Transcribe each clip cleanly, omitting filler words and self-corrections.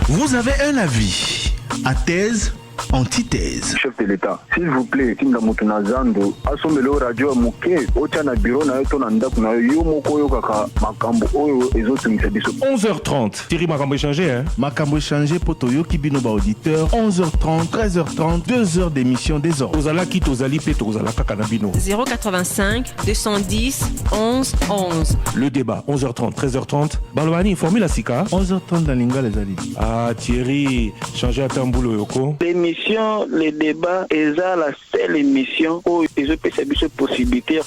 Vous avez un avis à thèse, antithèse. Chef de l'État, s'il vous plaît, Tinga Mutunazando, asomelo radio muke, ochana bureau na yoto na ndaku na yo moko yo kaka makambo oyo ezotumisa biso. 11h30. Thierry Makambo échangé, hein? Makambo échangé poto yo kibino ba auditeur. 11h30, 13h30, 2 heures d'émission des ordres. Tozala ki tozali pe tozala kaka na bino. 085 210 11 11. Le débat 11h30, 13h30. Balwani formule la sika. 11h30 dans Linga les ali. Ah Thierry, changer à tambulo yoko. L'émission, le débat, est la seule émission où ils ont cette possibilité de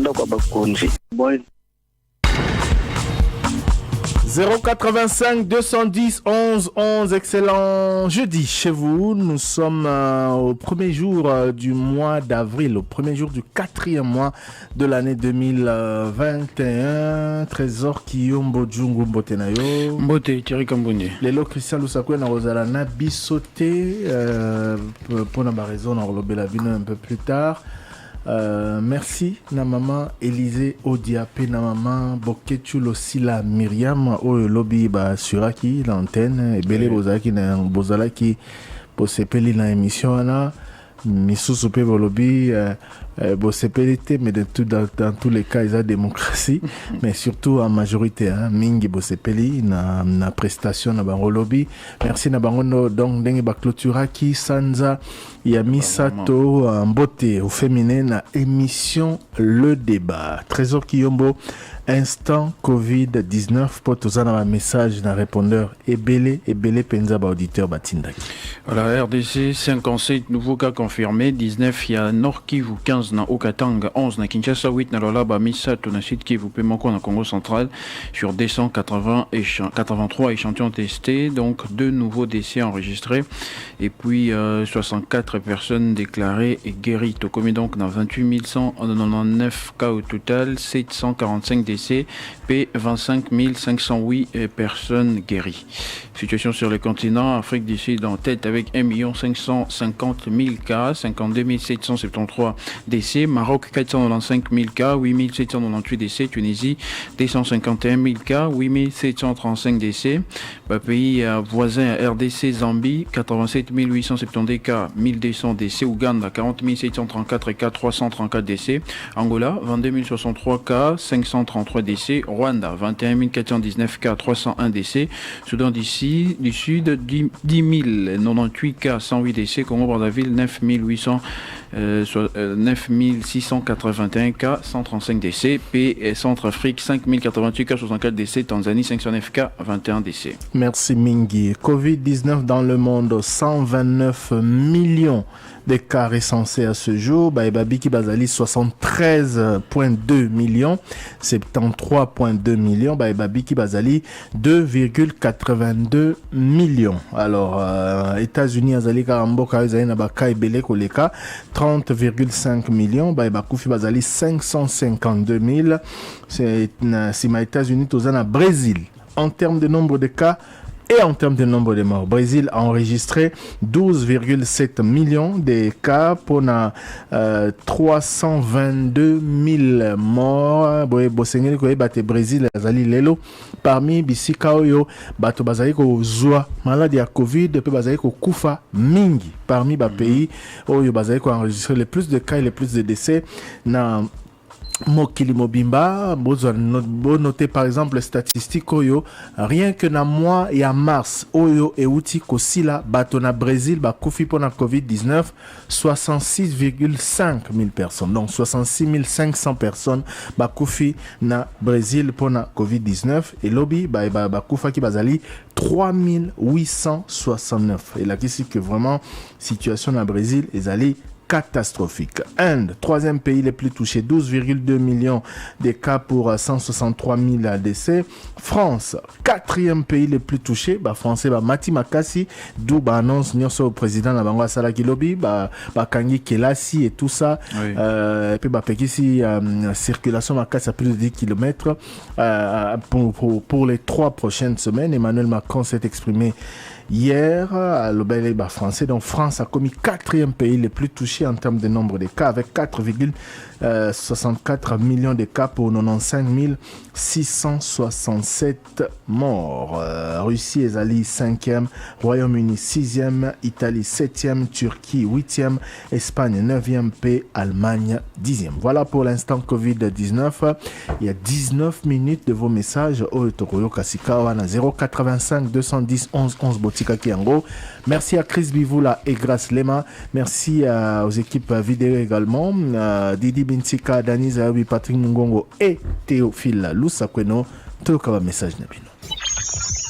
rencontrer. 085 210 11 11, excellent jeudi chez vous. Nous sommes au premier jour du mois d'avril, au premier jour du 4e mois de l'année 2021. Trésor Kiyombo Djungu Mbotenayo. Mbote, Thierry Kambouné. Lelo Christian Lusakwe na Rosala na bisoté pour na raison on relobela bino un peu plus tard. Merci na maman Élisée Odiapé na maman Boketu Losila Myriam o lobby ba suraki l'antenne et belé bozaki na bozalaki posepeli na émission na misusu pe lobby bosepelité mais dans tous les cas il y a démocratie mais surtout en majorité hein mingi bosepeli na prestation na bango lobby merci na bango donc ndenge ba clôturaki sanza Yami Sato Mbote au féminin na émission Le Débat. Trésor Kiyombo, instant Covid-19, pour tous un message d'un répondeur Ebele Penza auditeur Batindaki. Voilà, RDC, 57 nouveaux cas confirmés, 19 il y a Nord Kivu, 15 na Okatanga, 11 na Kinshasa, 8 na Lolaba, Misato na Sud Kivu, Pemako na Congo central, sur 283 échantillons testés, donc 2 nouveaux décès enregistrés, et puis 64 personnes déclarées et guéries. Tokomi donc dans 28 199 cas au total, 745 décès, et 25 508 personnes guéries. Situation sur le continent, Afrique du Sud en tête avec 1 550 000 cas, 52 773 décès, Maroc 495 000 cas, 8 798 décès, Tunisie 251 000 cas, 8 735 décès, pays voisin RDC, Zambie 87 870 cas, 1200 décès, Ouganda 40 734 cas, 334 décès, Angola 22 063 cas, 533 décès, Rwanda 21 419 cas, 301 décès, Soudan du Sud 10 098 cas, 108 décès, Congo-Brazzaville 9 681 cas, 135 décès, et Centrafrique 5 088 cas, 64 décès, Tanzanie 509 cas, 21 décès. Merci Mingi. Covid-19 dans le monde, 129 millions de cas recensés à ce jour. Babiki Bazali 73,2 millions, 73,2 millions. Babiki Bazali 2,82 millions. Alors États-Unis Azali Karamboka Azali Nabaka Ebele Koleka 30,5 millions. Bakufi Bazali 552 000. C'est Sima États-Unis Tozana Brésil. En termes de nombre de cas et en termes de nombre de morts, Brésil a enregistré 12,7 millions de cas pour 322 000 morts. Bosengeli ko bate Brésil azali lelo parmi bisika oyo bato bazali ko zwa maladie ya Covid pe bazali ko kufa mingi parmi ba pays oyo bazali ko enregistrer le plus de cas et le plus de décès na Mokili Mobimba, noter par exemple les statistiques oyo, rien que na mois et à mars, oyo et outi kosila batona Brésil, bakufi pour la Covid-19, 66,5 000 personnes. Donc 66 500 personnes bakufi na Brésil pour la Covid-19 et lobby bakufa ki bazali 3869. Et là qui c'est que vraiment situation na Brésil est allée catastrophique. Inde, troisième pays le plus touché, 12,2 millions de cas pour 163 000 décès. France, quatrième pays le plus touché, français, Mati Makasi, d'où annonce au président la Bango Asala Kilobi, Kangi Kelasi et tout ça. Oui. Et puis Pekisi, circulation Makasi à plus de 10 km pour les 3 prochaines semaines. Emmanuel Macron s'est exprimé hier à l'Obel français. Donc France a commis quatrième pays le plus touché affiché en termes de nombre de cas avec 4,64 millions de cas pour 95 667 morts. Russie est allée 5e, Royaume-Uni 6e, Italie 7e, Turquie 8e, Espagne 9e, puis Allemagne 10e. Voilà pour l'instant Covid-19. Il y a 19 minutes de vos messages au Tokoyo Kasikawa na 085 210 11 11 Botika Kiango. Merci à Chris Bivoula et Grace Lema. Merci aux équipes vidéo également. Didi Bintika, Dani Zayabi, Patrick Mungongo et Théophile Loussakweno. Toyoka message Nabino.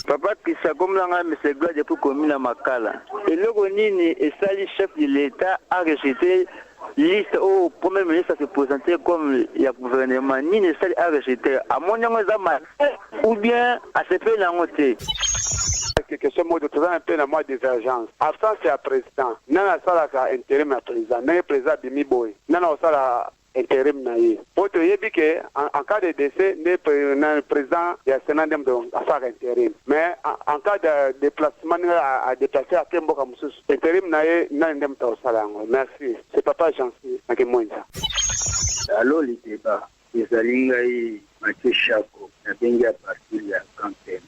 Papa Kisakomlanga Mesegla depuis commune à Makala. Et le Gonini et Sali chef de l'État a rejeté liste au premier ministre à se présenter comme le gouvernement. Nini Sali a rejeté. À mon nom, ou bien à se faire la montée. Quelque chose de trouver un peu dans moi divergence. Absence c'est à président. Nana sala ka intérim à président. Nana président Bimi Boy. Nana sala intérim naïe. Pour te dire que en cas de décès, le président il y a Sénat de faire intérim. Mais en cas de déplacement à déplacer à Tembo comme ça, intérim naïe n'andem ta sala. Merci. C'est papa Jansi. Nakemoinza. Alors les débats, les alingai Mathieu Chako, na bengi à partir de la campagne.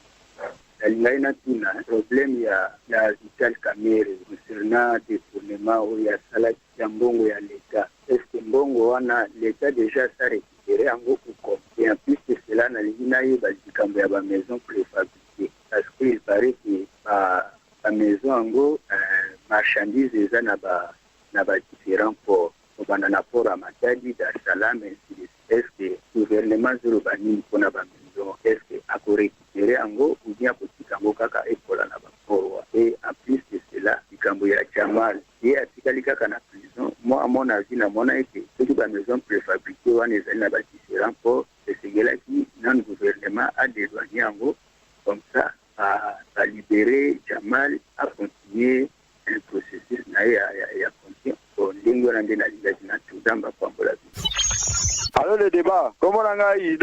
Alingana tuna problème ya Vital Kamerhe concernant détournement ou ya salaki ya mbongo ya l'État. Est-ce que mbongo wana l'État déjà sa récupéré en beaucoup comme. Et en plus de cela, na ye balikambo ya ba maison préfabriquée. Parce qu'il paraît que ba maison ango marchandise eza na ba différents ports. Obana na port à Matadi, Dar es Salaam, ainsi de suite. Est-ce que le gouvernement zurubani pona ba maison, est-ce que a récupéré ango ou bien Kango kaka ekola na baporo. Et en plus de cela, Ikambo ya Jamal et atikali kaka na prison. Moi à mon avis na mona ete toute la maison préfabriquée wana ezali na ba différents ports et c'est là qui non gouvernement a dédouané ango comme ça à libérer Jamal à continuer un processus na ya continuer pour lingo na ndena linga na tudamba kwa mbola. Alors le débat, comment on a eu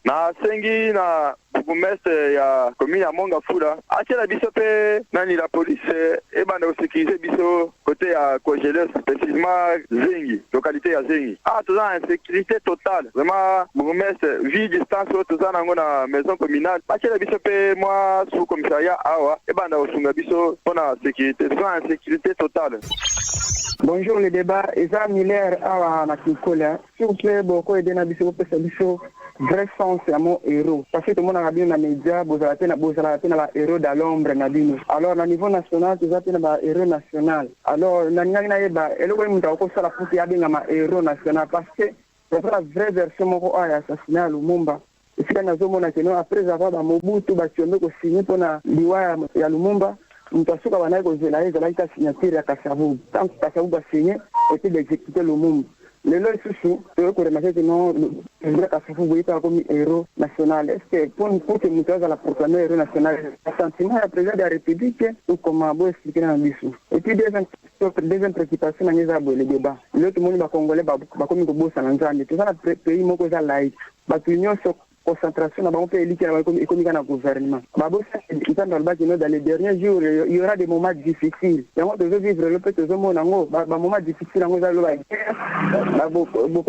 na sengi na bourgmestre ya commune ya Mongafula atia biso pe nani la police et banda sécuriser biso côté ya Cogeles précisément Zengi localité ya Zengi tout ça insécurité totale vraiment bourgmestre vie distance tout ça nango na maison communale atia biso pe moi sous commissariat awa et banda osunga biso pona sécurité tout ça insécurité totale. Bonjour le débat, Eza Miller awa na Kikola. S'il vous plaît, beaucoup aider na biso pesa biso vrai sens à mon héros. Parce que tout le monde a bien na média, bozala na la héros de l'ombre na bino. Alors na niveau national, tu as na ba héros national. Alors na ngana yeba, elo ko muta ko sala puti ya benga ma héros national parce que c'est la vraie version moko a assassiné à Lumumba. Et c'est na zomona que non après avoir ba Mobutu ba Tshombe ko signer pona liwa ya Lumumba. Mtasuka banaye kozela ezalaki signature ya Kasavubu. Tant que Kasavubu a signé, était d'exécuter le monde. Le loi sous tu peux remarquer que non, le Kasavubu est comme héros national. Est-ce que pour que Moutouz a la proclamé héros national, le sentiment du président de la République ou comment vous expliquer dans le dessous. Et puis deuxième préoccupation dans les débats. L'autre monde va congolais va comme une bosse en Nzambe. Tout ça le pays moko za laïc. Ba l'union concentration na ba pays économique na gouvernement. Ba bosse dans les derniers jours il y aura des moments difficiles. Et on devait vivre le petit moment nango ba moment difficile nango za lo ba beaucoup donc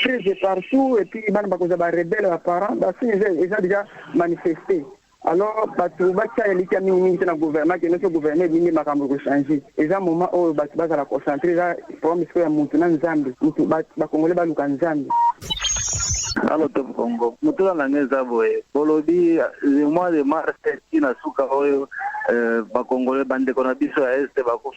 crise partout et puis ban ba ko za ba rebelle apparent ba ils ont déjà manifesté. Alors batu bacha elika mingi na gouvernement que notre gouvernement mingi makambo ko changer. Et ça moment où batu ba la concentrer là pour misiko ya muntu na Nzambe. Mutu ba congolais ba luka Nzambe. Alors to Congo mutu na ngeza boye. Bolobi le mois de mars tina suka oyo ba congolais bande kona biso ya este ba ko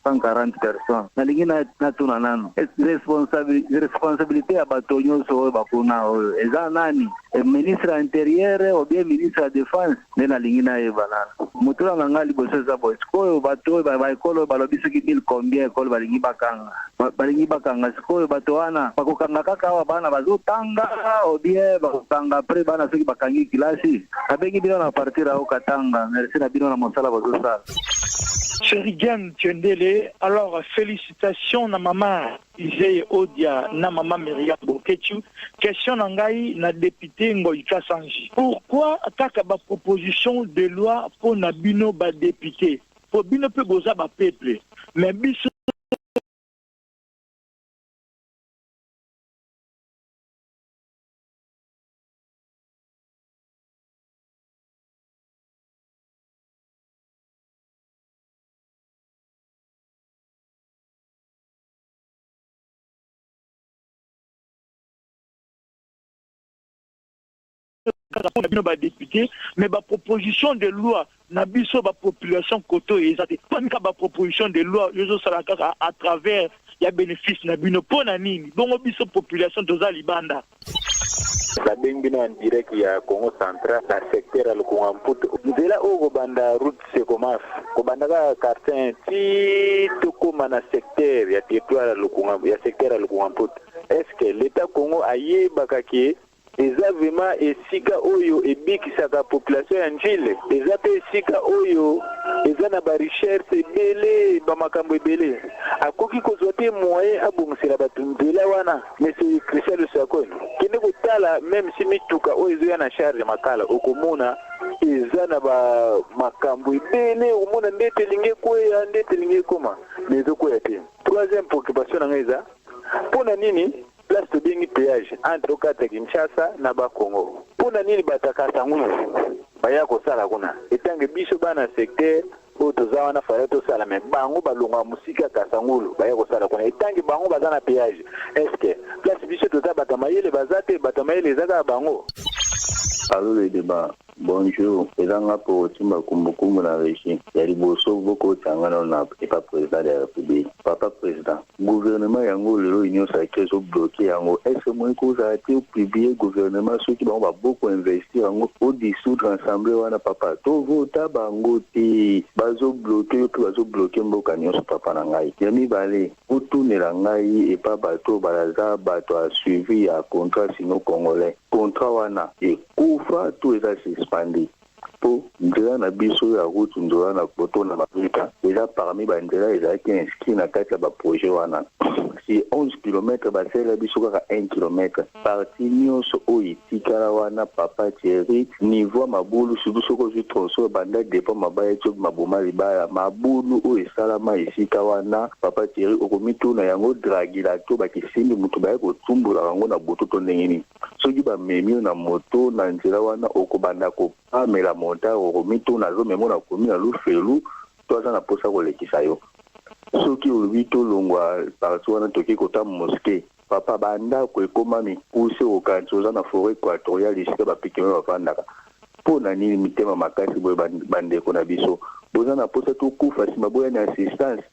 140 personnes. Na lingina na tuna nano. Responsabilité ya batonyo so ba kuna oyo. Eza nani? Ministre intérieur ou bien ministre de la défense na lingina e banana. Mutura ngali boso za boy. Ko bato ba ekolo balobi soki bil combien ekolo balingi bakanga sikoyo bato wana bakokanga kaka wa bana bazotanga ou bien bakokanga après bana soki bakangi kilasi. Abengi bino na partir au Katanga. Merci na bino na mosala bazosala. Cherigan Tiendele, alors félicitations na maman Isée Odia, na maman Myriam Bokechu. Question nangai na député Ngoïka Sanji. Pourquoi attaque ba proposition de loi pour na bino ba député? pour bino pe goza ba peuple mais biso ba député mais ba proposition de loi na biso ba population koto ezate panika ba proposition de loi yozo salaka à travers ya bénéfice na bino pona nini bongo biso population toza libanda la bengino en direct ya Congo Central na secteur ya Lukungamputu nzela ogo banda route Sekomaf ko banda ka quartier ti tukuma na secteur ya territoire ya Lukungamputu ya secteur ya Lukungamputu est-ce que l'état Congo ayebaka ki eza vraiment esika oyo ebikisaka population ya njile eza pe esika oyo eza na ba recherche ebele ba makambo ebele akoki kozwa te moyen abongisela bato nzela wana monsieur Christian Lusakoni kende kotala même si mituka oyo ezoya na charge makala okomona eza na ba makambo ebele omona ndete linge kweya ndete linge koma mais ezokwea te. Troisième préoccupation na ngeza mpona nini place to bengi péage entre Okata Kinshasa na Bakongo. Pona nini bataka sangulu baya kosala kuna etange biso bana secteur o tozawa na faya to sala me bango balonga musika kasangulu baya kosala kuna etange bango bazana péage est-ce que place biso toza batamayele bazate batamayele zaka bango. Allô le débat. Bonjour. Ezanga pour Timba Kumbukumbu na régie. Yali boso boko tangana na et pas président de la République. Papa président. Gouvernement yango lelo union sacrée so bloqué yango. Est-ce que moi ko ça a été publié gouvernement ceux qui va beaucoup investir yango au dissoudre ensemble wana papa. To vota bango te. Bazo bloqué to bazo bloqué mboka nyonso papa na ngai. Yami balé. Otunela ngai et pas bato balaza bato a suivi ya contrat sino congolais. Contrat wana et kufa to eza suspendé po nzela na biso ya route ndola na poto na Afrika eza parmi ba nzela ezalaki inscrit na kati ya ba projet wana si 11 km basela biso kaka 1 km parti nyonso oyo etikala wana papa Thierry niveau mabulu surtout soko zu tronso banda dépôt mabaya to maboma libaya mabulu oyo esalama esika wana papa Thierry okomituna yango dragila to bakisimbi mutu baya kotumbula yango na bototo ndenge nini soki bamemi na moto na nzela wana okobanda kopamela monta okomituna zo memo na komi na lufelu to aza na posa kolekisa yo soki olobi tolongwa parti wana toki kota moske papa banda koekoma mikuse okanisi oza na forêt équatoriale esika bapikeme bavandaka mpo na nini mitema makasi boye bandeko na biso boza na posa tokufa nsima boya na assistance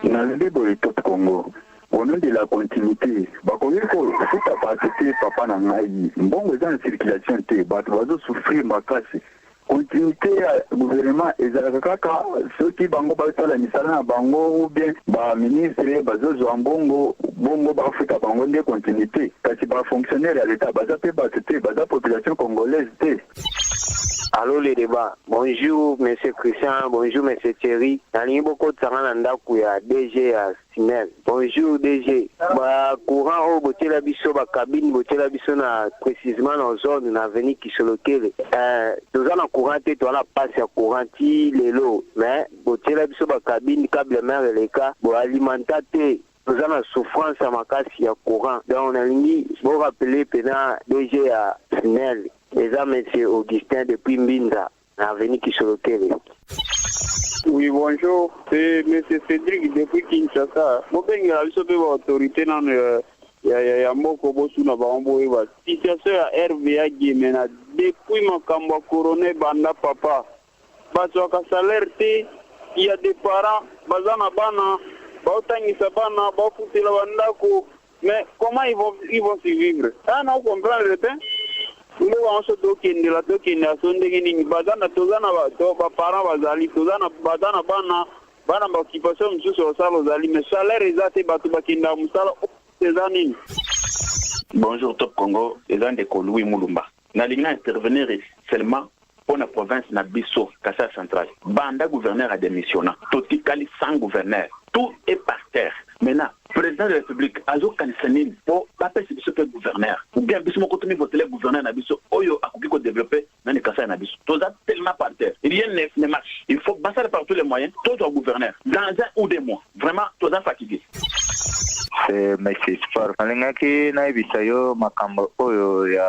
na libo etop Congo au nom de la continuité bakomi ko futa pasete papa na ngai mbongo eza na circulation te bato bazo souffrir makasi continuité ya gouvernement ezalaka kaka soki bango basala misala na bango ou bien baministre bazozwa mbongo bongo bafuta bango nde continuité kasi bafonctionnaire ya l'état baza pe bato te baza population congolaise te. Allô les débats. Bonjour monsieur Christian, bonjour monsieur Thierry. Nalingi boko tsanga na ndaku ya DG ya Sinel. Bonjour DG. Ba courant o botela biso ba cabine botela biso na précisément na zone na avenue Kisolokele. Toza na courant te to na passe ya courant ti lelo, mais botela biso ba cabine câble mer leka bo alimentate nous avons la souffrance à makasi ya courant. Donc on a dit bon rappeler pena DG ya Sinel. Les amis, M. Augustin depuis Mbinda, avenue Kisolokele. Oui, bonjour. C'est M. Cédric depuis Kinshasa. Je suis une autorité dans ya moko bosu na bango eba. Situation ya RVA Guimena depuis makambo coroné banda papa. Bato ka salaire te, il y a des parents, bazana bana, bautangisa bana, bafutela bandako. Mais comment ils vont survivre? Ah non, comprendre le temps. Nous avons tokende la tokende asondenge nini bazana tozana ba parents bazali tozana bazana bana ba occupation msusu osala ozali mais salaire ezate bato bakenda musala ezani. Bonjour Top Congo, ezande ko Louis Mulumba. Na linga intervenir seulement pour la province na biso Kassa central. Banda gouverneur a démissionné. Totikali sans gouverneur. Tout est par terre. Maintenant, président de la République, azo kansanine pour paper ce que gouverneur. Ou bien biso moko tomi voter gouverneur na biso oyo akoki ko développer na Kassa na biso. Toza tellement par terre. Rien ne marche. Il faut ça par tous les moyens, tout au gouverneur, dans 1 ou 2 mois. Vraiment, tout ça fatigué. C'est M. Sport. Alingaki na ibisayo makambo oyo ya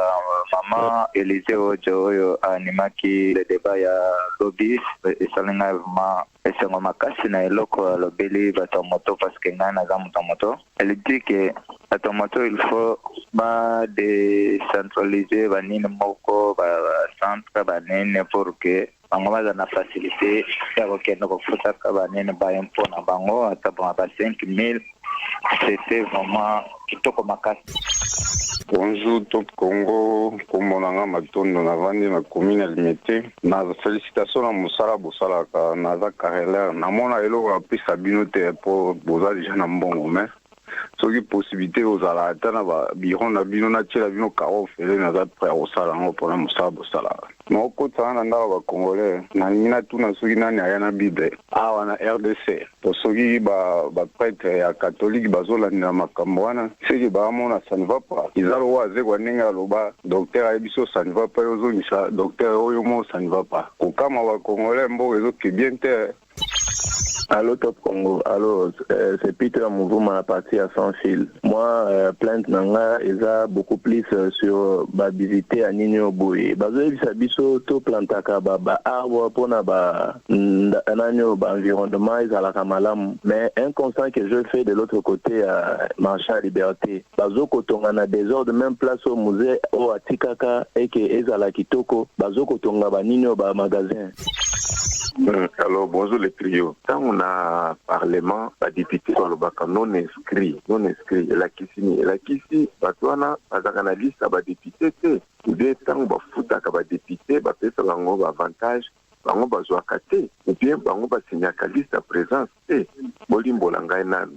mama Elise Ojo oyo animaki le débat ya lobby esalinga vraiment esengo makasi na eloko alobeli batomoto parce que ngai naza motomoto. Elle dit que batomoto il faut ba décentraliser banini moko ba centre banene pour que bango baza na facilité ya kokende kofutaka banene ba impôt na bango ata ba 5000. C'était vraiment kitoko makasi. Bonjour Top Congo, komonanga matondo na vandi na commune ya Limete. Na félicitations na musala bosalaka na za carrière. Na mona eloko apesa bino te po boza déjà na mbongo mais soki possibilité ozala ata na ba biro na bino na tiela bino karo fele na za prêt osala ngo pona musala bosalaka. Mokota na ndaka ba Congolais na nina tuna soki nani aya na Bible awa na RDC to soki ba prêtre ya catholique bazolandela makambo wana seki baamona ça ne va pas izalo waze kwa ninga loba docteur ayebiso ça ne va pas ozongisa docteur oyo mo ça ne va pas kokama ba Congolais mbo ezoki bien te. Allô Top Congo, allô, c'est Peter Mouvement à partir à Sans Fil. Moi, plainte nanga, ils a beaucoup plus sur ba visiter à Nino Boy. Bazo biso to plantaka ba arbre pona ba nanyo ba environnement ils a la kamalam. Mais un constat que je fais de l'autre côté à marché à Liberté. Bazo kotonga na désordre même place au musée au Atikaka et que ezala kitoko. Bazo kotonga ba Nino ba magasin. Alors bonjour les trios. Quand on a parlement, les députés sont non inscrits, la kisi, batwana, bazakana liste à député, ou bien tant on va foutre à député, bah peut-être on va avantage, on va jouer à côté, ou bien on va signer à liste à présence, bolimbo langainan.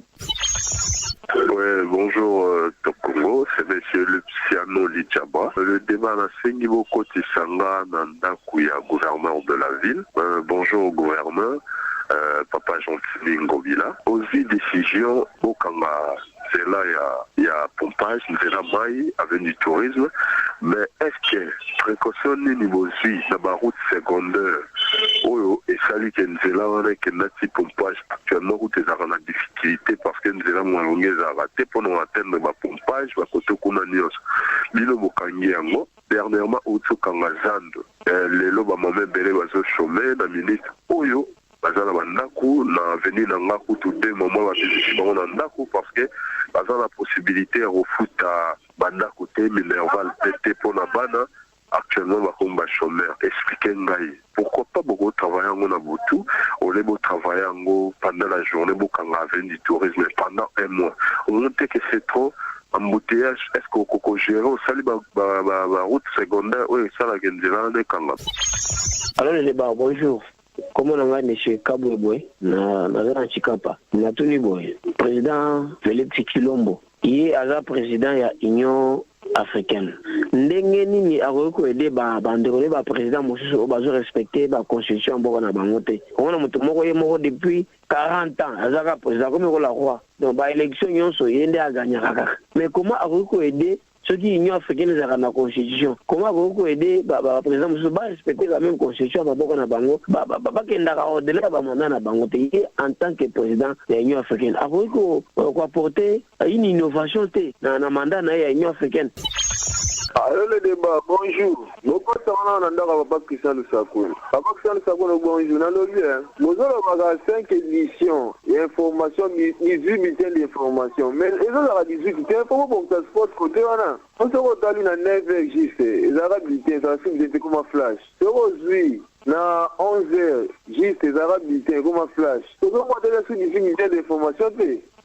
Ouais, bonjour Top Congo, c'est monsieur Luciano Lichaba. Le débat na Sengibo Koti Sanga Nandaku ya gouverneur de la ville. Bonjour au gouverneur, Papa Jean-Timi Ngobila. Aussi décision au Kanga, c'est là il y a pompage, Nzela Mai, avenue tourisme. Mais est-ce que précaution niveau aussi dans la route secondaire Oyo et sali que Nzela wana que nati pompage actuellement route est en difficulté parce que Nzela mwalonge a raté pour nous atteindre ma pompage va côté kuna nios. Lilo bokangi yango dernièrement auto kanga zando. Les loba moment belé bazo chômer na ministre Oyo bazana bandaku na avenue na ngaku tout deux moments va visiter bango ndaku parce que bazana la possibilité refuta bandaku te minerval pété pour la bana actuellement va comme chômeur expliquer ngai pourquoi pas beaucoup travailler en Nabutu au lieu de travailler pendant la journée beaucoup en avenue du tourisme pendant un mois on note que c'est trop embouteillage est-ce qu'on peut gérer au sali ba route secondaire oui ça la gendela ne kanga. Alors le débat bonjour. Comment on a monsieur Kaboué na Chikapa na Tony Boy président Félix Kilombo il est président ya Union africaine ndenge nini akoyeko aider bandeko ba président mosusu bazo respecter ba constitution mboko na bango te on a mutu moko ye moko depuis 40 ans azaka président comme la roi donc ba élection nyonso yende aganyaka mais comment akoyeko aider ceux qui Union africaine ezaka na constitution comment akoyeko aider ba président mosusu ba respecter la même constitution mboko na bango ba kendaka au-delà ba mandat na bango te en tant que président de l'Union africaine akoyeko ko apporter une innovation te na mandat na Union africaine. Alors le débat, bonjour. Nous passons à Papa Christian Lusako. Papa Christian Lusako, bonjour. Nous avons 5 éditions d'information, 18 bulletins d'information. Mais ils ont 18 bulletins d'information pour que ça se passe côté. On se retrouve dans 9h juste. Ils ont 18 bulletins, ça se fait comme un flash. Aujourd'hui, na 11h juste les arabes bulletins comme un flash. Nous avons sur 18 bulletins d'information.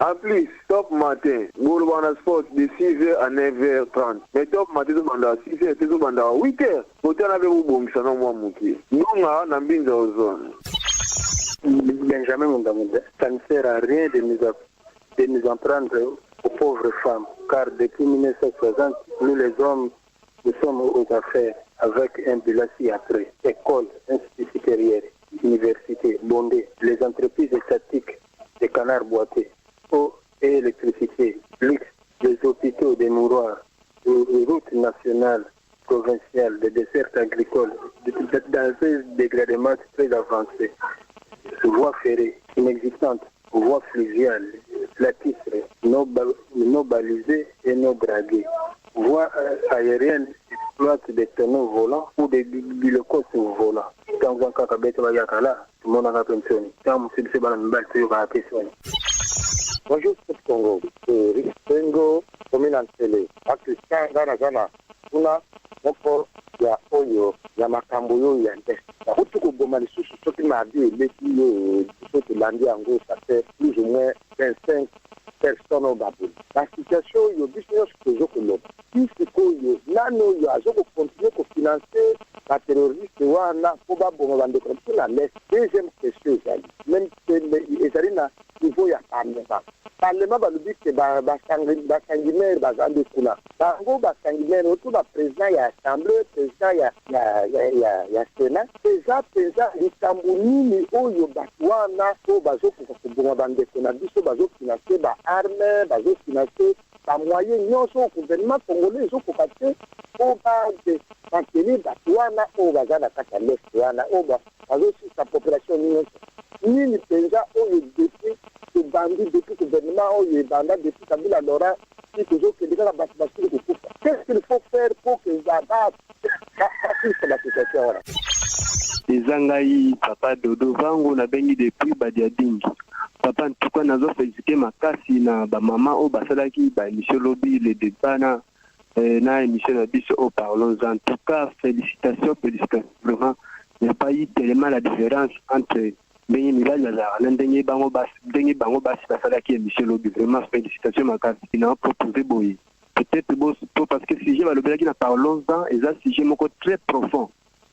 En plus, top matin, nous avons un sport de 6h à 9h30. Mais top matin, nous avons 6h, nous avons 8h. Nous avons bon, ça n'a pas manqué. Nous avons bien dans zone. Benjamin Mundamoudé, ça ne sert à rien de nous en prendre aux pauvres femmes. Car depuis 1960, nous les hommes, nous sommes aux affaires avec un bilan après. École, institut supérieur, université, bondé, les entreprises étatiques, des canards boités, eau et électricité, luxe, des hôpitaux, des mouroirs, des routes nationales, provinciales, des desserts agricoles, dans un dégradement très avancé. voies ferrées inexistantes, voies fluviales, platistes, non balisées et non draguées, voies aériennes exploitent des tonneaux volants ou des bilocos volants. Quand on a tout le monde a pensionné. Quand bonjour, c'est Congo. C'est Ristengo, commune en télé. Christian Gana, kuna moko ya oyo ya makambo yo ya nde. Ya kutu kuboma lisusu soki mardi eleki yo soki landi yango ça fait plus ou moins 25 personnes au Babou. La situation yo biso toujours que l'autre. Si c'est que nano yo azo ko continuer ko financer la terroriste wana po ba bomo bande ko la laisse. Deuxième question même que ezali na niveau ya parlement. Parlement va nous dire que sanguinaire bazande kuna. Bango sanguinaire autour da président ya assemblée, président ya sénat. Pesa likambuni oyo batwana to bazo ko bonga bande kuna biso bazo financer ba armes, bazo financer ba moyens nyonso gouvernement congolais zo ko kapte o ba de maintenir batwana o bazana kata l'est wana o bazo si sa population nyonso. Ni penza oyo depuis que bandi depuis gouvernement oyo banda depuis Kabila Laurent qui toujours que déjà la bascule de tout. Qu'est-ce qu'il faut faire pour que ça facilite la situation là? Ezangai papa Dodo vango na bengi depuis Badiadingi. Papa en tout cas nazo féliciter makasi na ba maman o basalaki ba émission lobby les débats na émission na biso au parlons. En tout cas félicitations vraiment il n'y a pas eu tellement la différence entre bengi mibali bazala na ndenge bango basi basalaki émission lobby. Vraiment félicitations makasi na proposer boye. Peut-être parce que si j'ai balobelaki na parlons-en et ça sujet moko très profond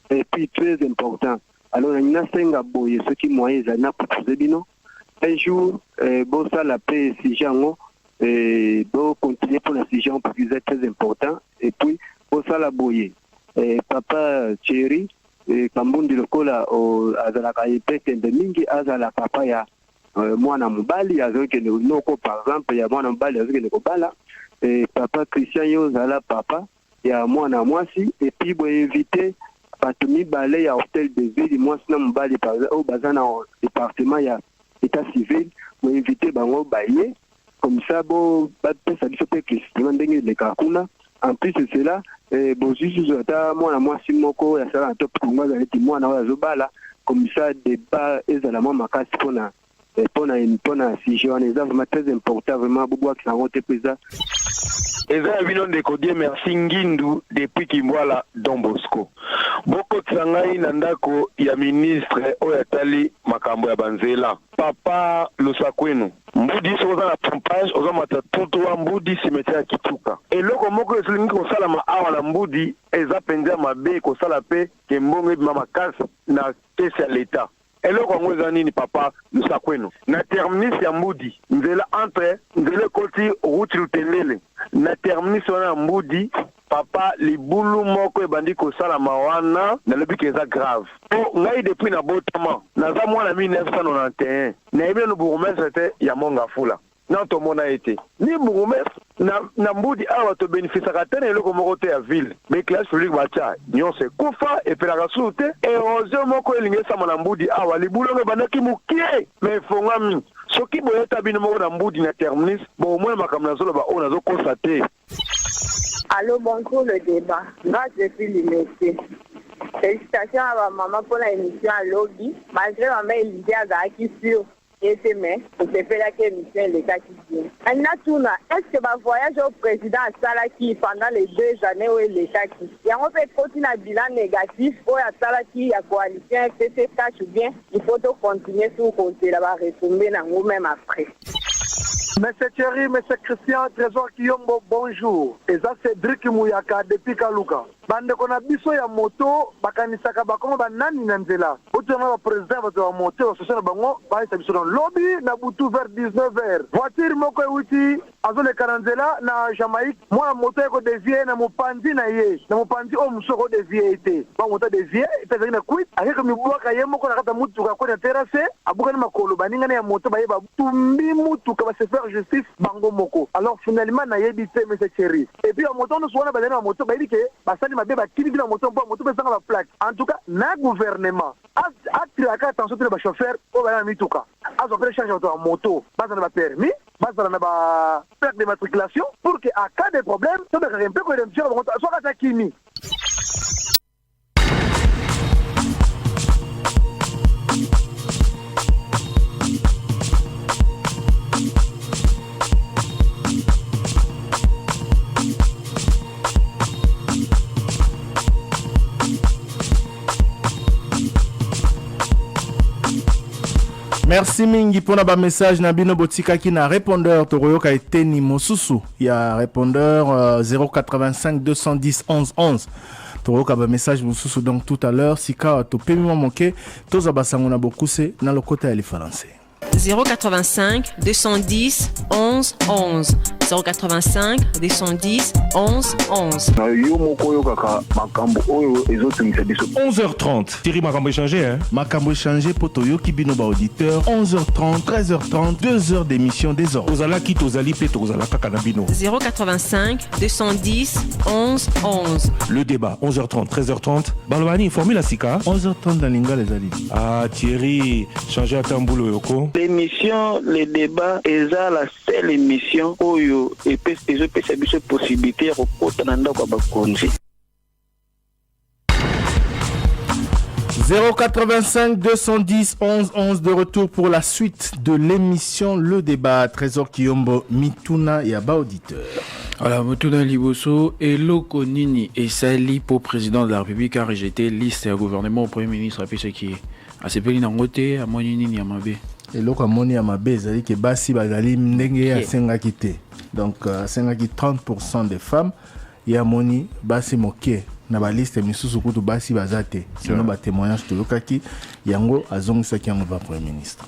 et puis très important. Alors il y a senga boye ce qui moyen za na proposer bino un jour bon ça la paix si jango et bon continuer pour la sujet parce que c'est très important et puis bon ça la boye papa chéri kambundi lokola azalaka epete de mingi azala papa ya mwana mobali azoke noko par exemple ya mwana mobali azoke nekobala papa Christian yo zala papa ya mwana mwasi et puis bo inviter bato mibale ya hôtel de ville mwasi na mobali par exemple au bazana département ya état civil bo inviter bango baye comme ça bo bapesa biso pe Christian ndenge le kakuna. En plus de cela bon juste ata mwana mwasi moko ya sala top kongo za eti mwana wa zobala comme ça débat ezala mwa makasi pona sujet wana eza vraiment très important vraiment bobo ki sango te pesa eza bino ndeko die merci ngindu depuis Kimbwala Don Bosco boko tsangai na ndako ya ministre oyo atali makambo ya banzela papa Lusakwenu mbudi soza na pompage oza matatuto wa mbudi cimetière ya Kituka eloko moko eselingi kosalama awa na mbudi eza penza mabe kosala pe kembongo mama makasi na kesi ya l'État. eloko yango eza nini papa Lusakwenu na terminus ya mbudi nzela entre nzela koti route Lutendele na terminus wana ya mbudi papa libulu moko ebandi kosalama wana nalobi ke eza grave po ngai depuis na botama naza mwana 1991 nayebi no bourgmestre te ya Mongafula na tomona ete ni bourgmestre na mbudi awa to bénéficiera te na eloko moko te ya ville mais classe publique batia nyonso ekufa epelaka suu te érosion moko elingi esama na mbudi awa libulongo ebandaki mokie mais efongami soki boyeta bino moko na mbudi na terminus bon omona makambo nazoloba oyo nazokosa te. Allô, bonjour le débat. Moi, je suis limité. Félicitations à ma maman pour l'émission à lobby. Malgré ma mère Élysée Azaki sur mais pour se faire la émission les cas qui viennent. Maintenant, est-ce que ma voyage au président à Salaki pendant les 2 années où il est qui et on peut continuer un bilan négatif où à Salaki la coalition FCC cache bien il faut continuer sur le côté là-bas retomber dans nous-mêmes après. Monsieur Thierry, Monsieur Christian, Trésor Kiyombo, bonjour. Et ça, c'est Cédric Mouyaka depuis Kaluka. Bande kona biso ya moto, bakanisaka bakongo banani na nzela. Otu nga président bato ya moto, basosana bango, baisa biso dans lobby, na butu vers 19h. Voiture moko ewuti, azole karanzela na Jamaïque. Mwana moto eko dévier na mopanzi na ye. Na mopanzi o musoko dévier ete. Ba moto dévier, epezaki na quit. Akeka mibuaka ye moko na kata mutuka kona terrasse, abuka na makolo baninga na ya moto baye ba tumbi mutuka ba se faire justice bango moko. Alors finalement na yebi te Monsieur Thierry. Et puis à moto nous soana bazana moto ba yiki basali mabe ba kili bila moto mpo moto pesanga ba plaque. En tout cas na gouvernement a atiraka attention tena bachauffeur oyo baya na mituka azwa mpe charge bato ya moto bazala na bapermis bazala na baplaque de matriculation pour que a cas de problème tobekaka mpe koidentifier bango soki ata kimi. Merci mingi pour na message na bino botika ki na répondeur toroyoka eteni mosusu ya répondeur 085 210 11 11 toroyoka ba message mosusu donc tout à l'heure sika to pemi mo moke toza basango na bokuse na lokota ya français 085 210 11 11 085 210 11 11 na yo moko yo kaka makambo oyo ezotumisa biso 11h30 Thierry makambo échangé hein makambo échangé poto yo ki bino ba auditeur 11h30 13h30 2 heures d'émission des ordres ozala ki tozali pe tozala kaka na bino 085 210 11 11 le débat 11h30 13h30 balobani formule la sika 11h30 dans linga les ali ah Thierry changer atambulo yoko l'émission le débat est la seule émission oyo et puis je peux savoir cette possibilité au côté nanda kwa bakonzi 085 210 11 11 de retour pour la suite de l'émission Le Débat. Trésor Kiyombo Mituna Yaba auditeur. Voilà, Mituna Liboso et Loko Nini et Sali pour président de la République a rejeté liste au gouvernement au premier ministre après ce qui a sepeli nangote à Monini Yamabe. Et Loko Moni Yamabe zali ke basi bazali ndenge ya senga kité. Donc senga ki 30% des femmes Yamoni basi moke. Na ba liste misusu kutu basi bazate selon ba témoignage to lokaki yango azongisa ki yango ba premier ministre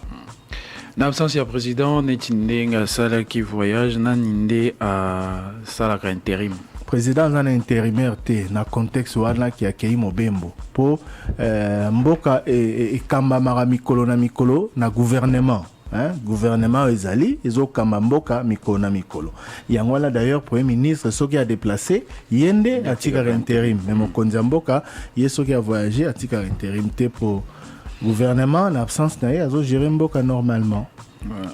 na absence ya président netindenga sala ki voyage na ninde a sala ka intérim président na intérimaire te na contexte wana ki akei mobembo po mboka e kamba mara mikolo na gouvernement. Gouvernement ezali ezokamba mboka mikolo na mikolo yango la d'ailleurs premier ministre soki a déplacé yende atika intérim mais mokonzi mboka ye soki a voyagé atika intérim te pour gouvernement en absence na ye azo gérer mboka normalement voilà.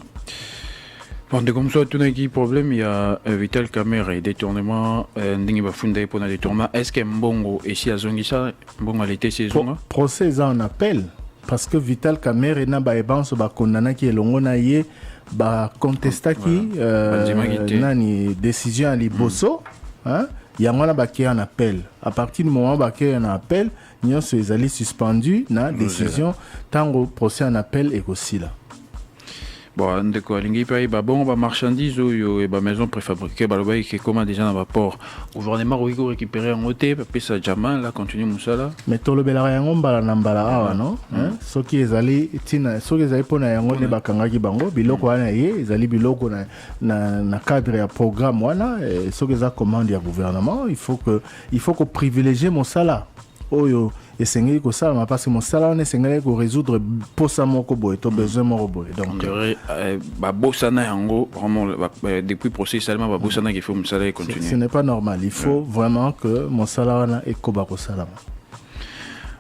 Bon, de comme ça, tout un problème, il y a Vital Kamerhe et détournement, ndingi bafunda pour un détournement. Est-ce que Mbongo ici à Zongisa, Mbongo a l'été saison procès en appel. Parce que Vital Kamerhe na ba ebanso ba kondana ki elongo na ye ba contesta ki nani décision à liboso hein yango na ba ki en appel à partir du moment ba ki en appel nyonso ezali suspendu na décision tango procès en appel ekosila. Bon, ndeko alingi pa ba bon ba marchandise ou ba maison préfabriquée ba loba qui comment déjà dans ba port gouvernement ko récupérer en hôtel pa ça jama là continue musala mais to lobela yango mbala na mbala awa no soki ezali tina soki ezali pona yango ne bakangaki bango biloko wana ye ezali biloko na cadre ya programme wana soki za commande ya gouvernement il faut que privilégier mosala oyo esengeli ko sala parce que mosala on esengeli ko résoudre posa moko boy to besoin moko boy donc ba bosana yango vraiment depuis procès seulement ba bosana qu'il faut mosala continuer ce n'est pas normal il faut vraiment que mosala wana ekoba ko sala.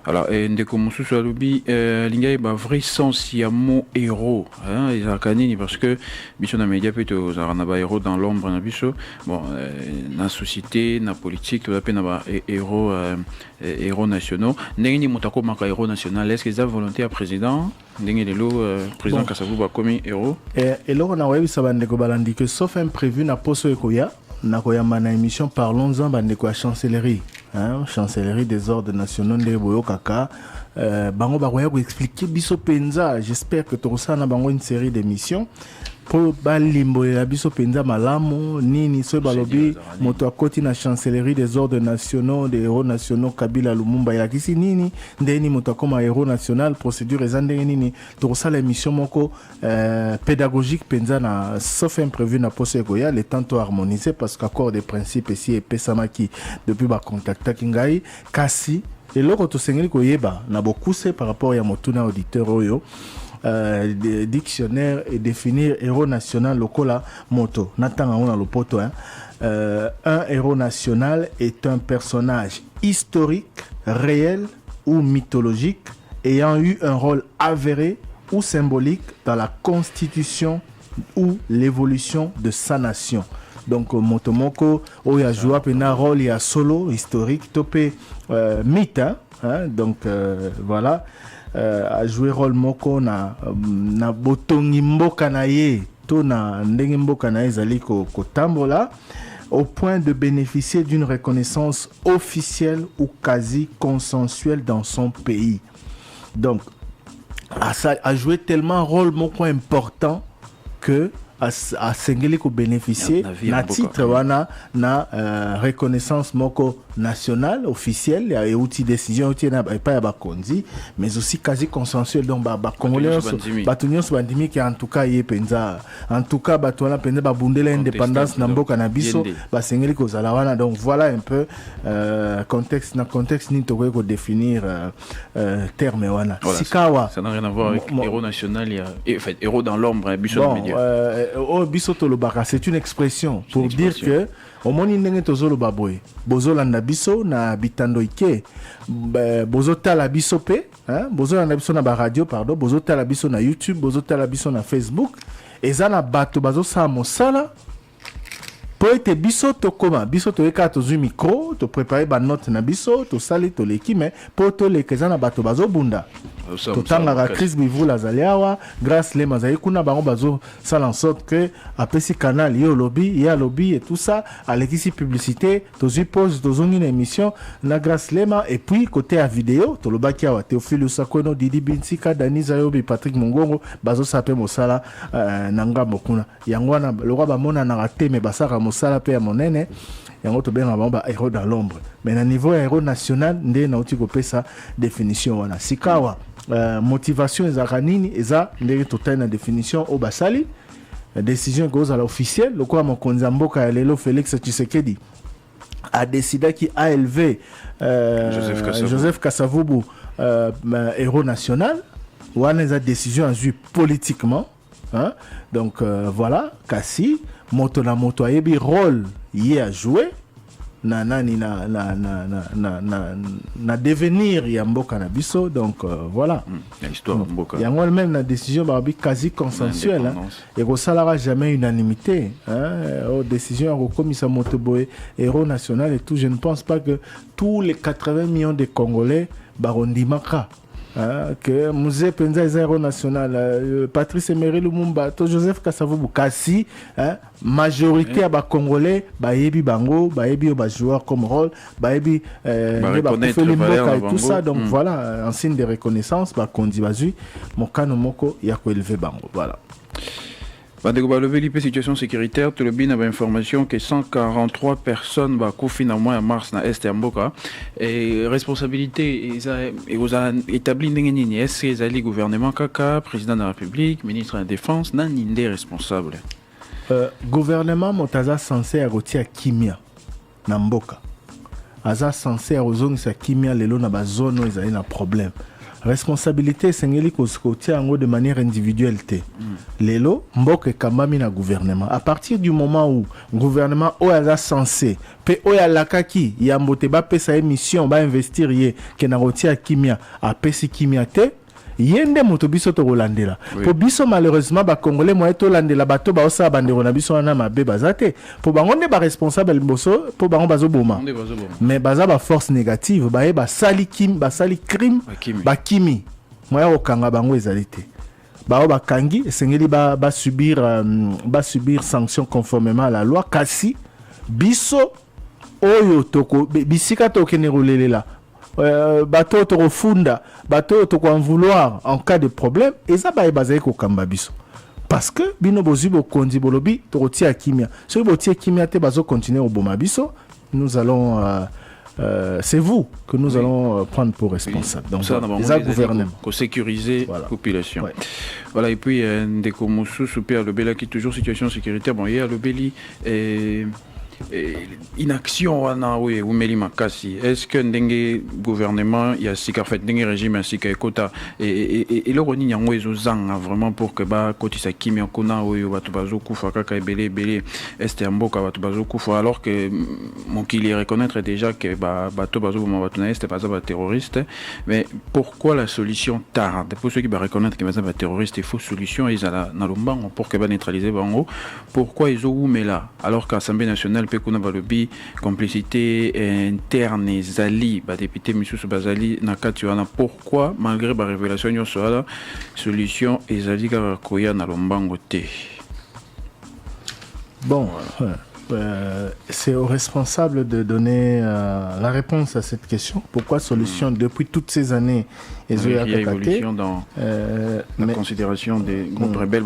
Alors, ndeko mususu alobi lingai ba vrai sens ya mo héros hein ezakani parce que biso na média plutôt na ba héros dans l'ombre na biso bon na société na politique to appena ba héros nationaux ndenge ni mutako maka héros national est-ce que ça volonté à président ndenge lelo président Kasavu ba comme héros et loko na webisa bandeko balandi que sauf imprévu na poso ekoya na koyamba na émission parlons-en bandeko ya chancellerie hein chancellerie des ordres nationaux de boyo kaka bango ba koya ko expliquer biso penza j'espère que to ça na bango une série d'émissions pour balimbo ya biso penza malamu nini so balobi moto akoti na chancellerie des ordres nationaux des héros nationaux Kabila Lumumba ya kisi nini ndeni moto akoma héros national procédure ezande nini to ça l'émission moko pédagogique penza na sauf imprévu na poste goya les temps harmonisé parce qu'accord des principes ici et pesamaki depuis ba contacta kingai kasi et loko to sengeli ko yeba na beaucoup c'est par rapport ya motuna auditeur oyo dictionnaire et définir héros national lokola moto natanga on a le poto hein un héros national est un personnage historique réel ou mythologique ayant eu un rôle avéré ou symbolique dans la constitution ou l'évolution de sa nation. Donc Motomoko oya joué un rôle ya solo historique topé mythe hein, donc voilà a joué rôle moko na botongi mboka na ye to na ndenge mboka na ezali ko tambola au point de bénéficier d'une reconnaissance officielle ou quasi consensuelle dans son pays. Donc a joué tellement rôle moko important que a sengeli ko bénéficier na titre wana na reconnaissance moko nationale officielle ya outil décision outil na pas ya bakonzi mais aussi quasi consensuel donc ba congolais batunyo bandimi qui en tout cas yé penza en tout cas batona penza ba bundela indépendance na mboka na biso ba sengeli ko zala wana. Donc voilà un peu contexte ni to ko définir terme wana sikawa ça n'a rien à voir avec héros national et en fait héros dans l'ombre biso de média. C'est une expression pour dire que au moni ndenge tozolo baboy bozolanda biso na bitando ike bozotala biso pe hein bozolanda biso na ba radio pardon bozotala biso na YouTube bozotala biso na Facebook ezana bato bazosala mosala po ete biso tokoma biso toyeka tozwi micro to préparer ba note na biso to sali to leki mais po to lekeza na bato bazobunda totanga la crise bivula zaliawa grâce les mazai kuna bango bazo sala en sorte que apesi canal yo lobby ya lobby et tout ça alekisi publicité tozwi pause tozongi une émission na grâce lema et puis côté à vidéo to lobaki awa Théophile Sakono Didi Binsika Dani Zayobi Patrick Mongongo bazo sape mosala nanga mokuna yango na le roi ba mona na raté mais basaka mosala pe ya monene yango to benga ba héros dans l'ombre mais na niveau héros national ndé na uti ko pesa définition wana sikawa motivation ezaka nini eza ndenge total na définition au basali décision cause à l'officiel le quoi mokonzi mboka ya lelo Félix Tshisekedi a décidé qui a élevé Joseph Kasavubu héros national wana eza décision a joué politiquement hein? Donc voilà kasi moto na moto ayebi rôle y a joué na devenir ya mboka na biso donc voilà l'histoire mboka yango même la décision babi quasi consensuelle hein, et ko salara jamais unanimité hein aux décisions rekomisa moto boy héros national et tout. Je ne pense pas que tous les 80 millions de Congolais barondimaka que musée penza héros national Patrice Emery Lumumba to Joseph Kasavubu kasi majorité à ba congolais ba yebi bango ba yebi ba joueur comme rôle ba yebi ba mboka et tout ça donc voilà en signe de reconnaissance ba kondi bazui mokano moko ya ko élever bango voilà. Bandeko balobi lipe situation sécuritaire tout le bin avait information que 143 personnes ba kufina mois en mars na est mboka et responsabilité et aux établi ndenge nini est-ce que les gouvernement kaka président de la République ministre de la défense nani ndé responsable gouvernement motaza censé agotia kimia na mboka aza censé azongisa kimia lelo na ba zone ezali na problème. Responsabilité sengeli koskotia ngo de manière individuelle te lelo mboka kamami na gouvernement à partir du moment où gouvernement oya censé pe oya lakaki ya mbote ba pesa émission ba investir ye ke na rotia kimia a pesi kimia te yende moto biso to rolandela po biso malheureusement ba congolais mo eto landela bato ba osa bandero na biso na mabe bazate po bango nde ba responsable boso po bango bazoboma mais baza ba force négative ba e ba sali crime ba kimi moya okanga bango ezalite ba ba kangi esengeli ba subir sanction conformément à la loi kasi biso oyo toko bisika to kenerolela bateau to refunda bateau to en vouloir en cas de problème et ça ba bazai ko kamba biso parce que bino bozibo kondi bolobi to tia kimia so botia kimia te bazo continuer au boma biso nous allons c'est vous que nous allons prendre pour responsable. Donc ça les gouvernements pour sécuriser la population. Voilà et puis ndeko musu super le bela qui toujours situation sécuritaire bon hier le beli inaction wana oui umeli makasi est-ce que ndenge gouvernement ya sika fait ndenge régime ya sika ekota et le roni nyango ezozanga vraiment pour que ba kotisa kimia kuna oyo batu bazokufa kaka ebele est mboka batu bazokufa alors que mokili reconnaître déjà que bato bazoboma batu na est pas ba terroriste mais pourquoi la solution tarde pour ceux qui va reconnaître que ba terroriste il faut solution ezala na lombango pour que ba neutraliser bango pourquoi ils ont mais là alors qu'Assemblée nationale peut qu'on a balobi complicité interne zali ba député Misusu Bazali nakatuana pourquoi malgré ba révélation yo la solution ezali ka koya na lombango te. Bon c'est aux responsables de donner la réponse à cette question. Pourquoi solution depuis toutes ces années il y a évolution dans la considération des groupes rebelles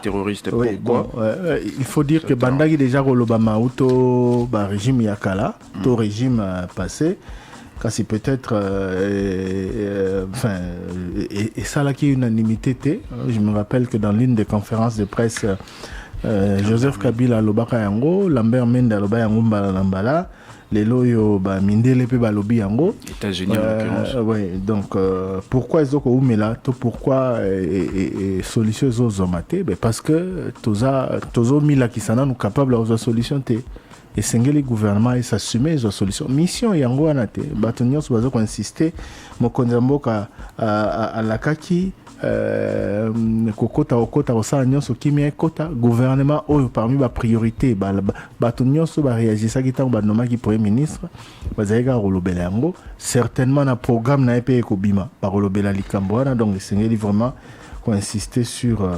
terroristes. Oui, pourquoi il faut dire que Bandagi déjà Golobama auto régime Yakala, tout régime passé. Car c'est peut-être et ça là qui est unanimité. Je me rappelle que dans l'une des conférences de presse Joseph Kabila lobaka yango, Lambert Mende loba yango mbala les loyo ba mindele pe ba lobi yango États-Unis en l'occurrence. Oui, donc pourquoi ezoko umela to pourquoi solution zo zomate parce que tozo mila kisana nous capable de solution te et sengeli gouvernement et s'assumer les solutions mission yango anate batonyo so bazo insister mokonza mboka à la kaki kokota osala nyonso kimia ekota gouvernement oyo parmi ba priorité bato nyonso ba réagisaki ntango banomaki premier ministre bazalaki kolobela yango certainement na programme na epe ekobima bakolobela likambo wana donc esengeli vraiment insister sur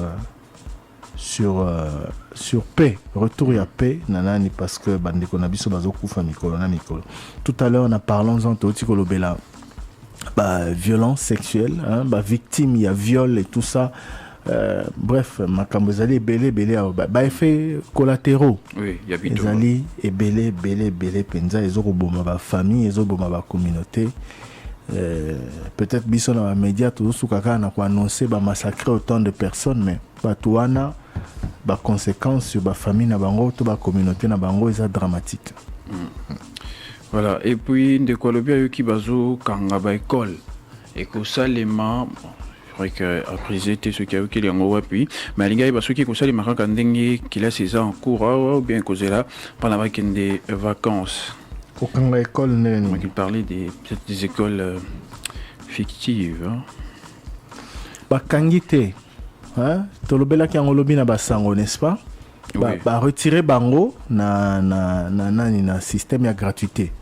paix, retour à paix, nanani parce que bandeko na biso bazokufa mikolo na mikolo. Tout à l'heure on a parlé en toti kolobela violence sexuelle, victime, il y a viol et tout ça. Bref, makambo ezali belé effet collatéraux. Oui, il y a bito. Ezali belé penza ezokoboma ba famille, ezoboma ba communauté. Peut-être biso na média tout sukaka na ko annoncer ba massacrer autant de personnes mais batuana ba conséquences sur ba famille na bango to ba communauté na bango est dramatique. Voilà, et puis de quoi le bien qui bazo kanga ba école et que salema je crois que après c'était ce qui a eu qui les en puis mais les gars parce que ko salema quand ndenge qu'il a 16 ans en cours ou bien cause là pendant des vacances. Aucun école n'est. Il parlait des écoles fictives. Bakangite, hein? Tolobela qui en lobby na basango, n'est-ce pas? Oui. Retirer bango na système ya gratuité.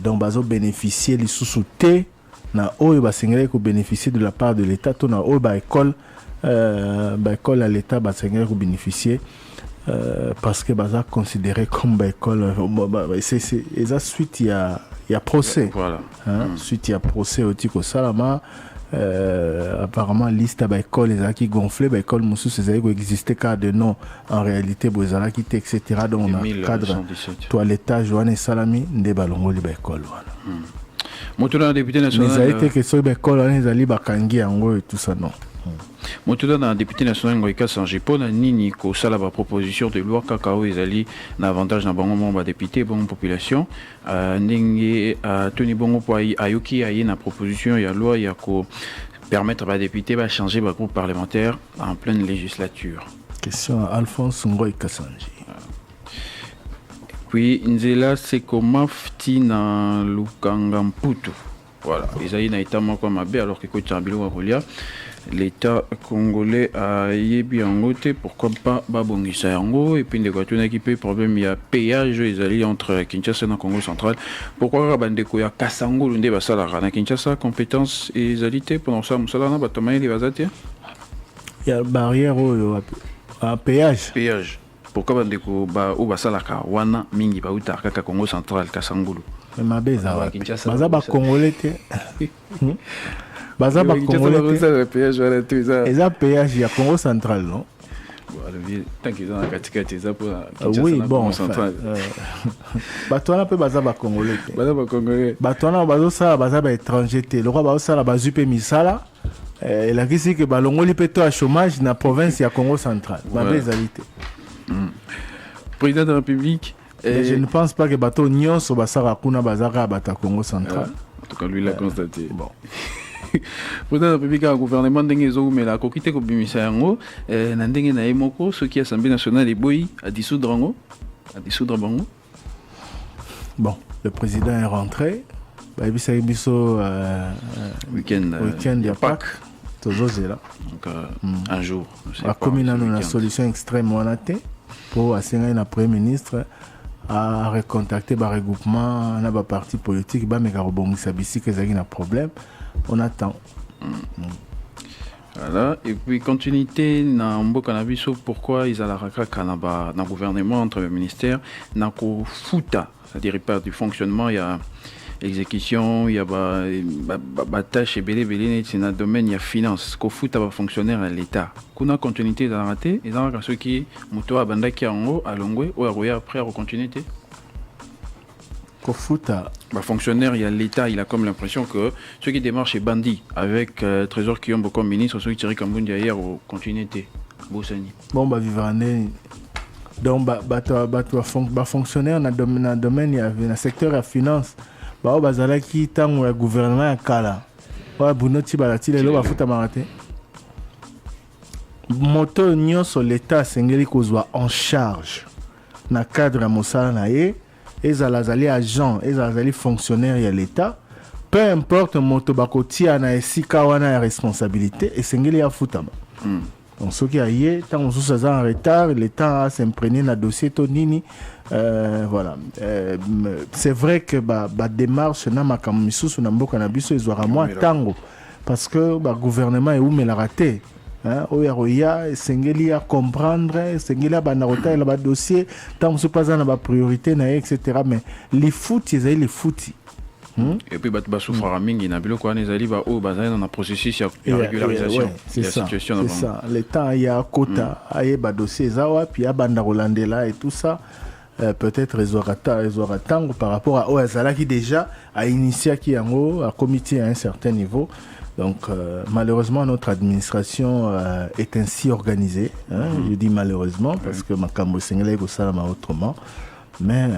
Donc bazo bénéficier les sous-soutés na oyo basengere ko bénéficier de la part de l'État to na oyo ba école à l'État basengere ko bénéficier. Parce que baza considéré comme école c'est suite il y a procès voilà suite il y a procès au Tiko Salama apparemment liste à école les qui gonflé école musu ces existait car de non en réalité bozala qui etc donc on a cadre toilettage Joanne Salami nde balongo li école voilà motola député national mais ça a été que so école on les ali bakangi yango et tout ça non. Motoda na député national Ngoika Sanjipo na nini ko sala ba proposition de loi kakao ezali na avantage na bango membre député bon population ndenge Tony Bongo po ayoki ayi na proposition ya loi ya ko permettre ba député ba changer ba groupe parlementaire en pleine législature. Question à Alphonse Ngoika Sanji. Puis nzela c'est comment fti na Lukanga Mputu. Voilà, ezali na itama kwa mabe alors que ko tsambilo wa kolia l'État congolais a yebi yango te pourquoi pas babongisa yango et puis ndeko tuna ki pe problème ya péage ezali entre Kinshasa na Congo central pourquoi bandeko ya Kasangulu nde basala na Kinshasa compétence ezali te pendant ça musala na batoma ili bazate ya barrière à péage pourquoi bandeko ba ou basala ka wana mingi ba uta kaka Congo central Kasangulu mabeza baza ba congolais te baza ba congolais te péage wala tu ça eza péage ya Congo central non tant qu'ils ont la catégorie ça pour oui bon batona pe baza ba congolais batona bazo sala baza ba étranger te le roi bazo sala bazu pe misala et la kisi que balongoli pe to à chômage na province ya Congo central mabeza lité président de la République Et je ne pense pas que bateau nyonso basara kuna bazara bata Congo central. En tout cas, lui l'a constaté. Bon. Président de la gouvernement d'Engezo, mais la coquille comme Bimisango, Nandenge Naemoko, ce qui est l'Assemblée nationale est boy à dissoudre Bango. Bon, le président est rentré. Babisa Ibiso week-end de Pâques. Toujours là. Donc un jour. La commune a une solution extrême pour assigner le Premier ministre à recontacter le regroupement, le parti politique, mais il y a un problème. On attend. Voilà. Et puis continuité dans Mboka pourquoi ils ont la dans le gouvernement entre le ministère dans le FUTA, c'est-à-dire pas du fonctionnement, il y a exécution, il y a tâche et belé c'est dans le domaine il y a finance, qu'au FUTA va fonctionnaire à l'État. Qu'on a continuité dans la raté et dans ceux qui moto à banda qui en haut à Longwe ou à Roya après à continuité. Fonctionnaire, il y a l'État, il a comme l'impression que ceux qui démarrent chez Bandi avec Trésor qui ont beaucoup de ministres, ceux qui tirent comme Bundi hier au continuité. Bon, vivre année. Donc, fonctionnaire dans le domaine, dans le secteur de la finance. Bazala qui est le gouvernement à Kala. Bounoti Balati, les lois à maraté. Moto Nyon sur l'État, c'est en charge. Dans le cadre de Moussala, ils sont agents, ils sont fonctionnaires de l'État. Peu importe moto bakoti ana esika wana responsabilité et sengeli ya futama. Donc ce qui a yé tant on sous en retard, l'État a s'imprégné dans dossier tonini voilà. C'est vrai que ba démarche na makambo misusu na mboka na biso ezwara moi tango parce que ba gouvernement est où mais la raté. Oya sengeli à comprendre sengeli à banarota la dossier tant se pas dans la priorité na etc. mais les foot ils les foot et puis bat souffrir mingi na bilo quoi nezali ba o bazali dans un processus de régularisation de la situation c'est ça l'état il y a quota aye ba dossier zawa puis a banda rolandela et tout ça peut-être ils aura tango par rapport à Oazala qui déjà a initié qui en haut a comité à un certain niveau. Donc malheureusement notre administration est ainsi organisée. Je dis malheureusement parce que Makambo Sengele go salama autrement. Mais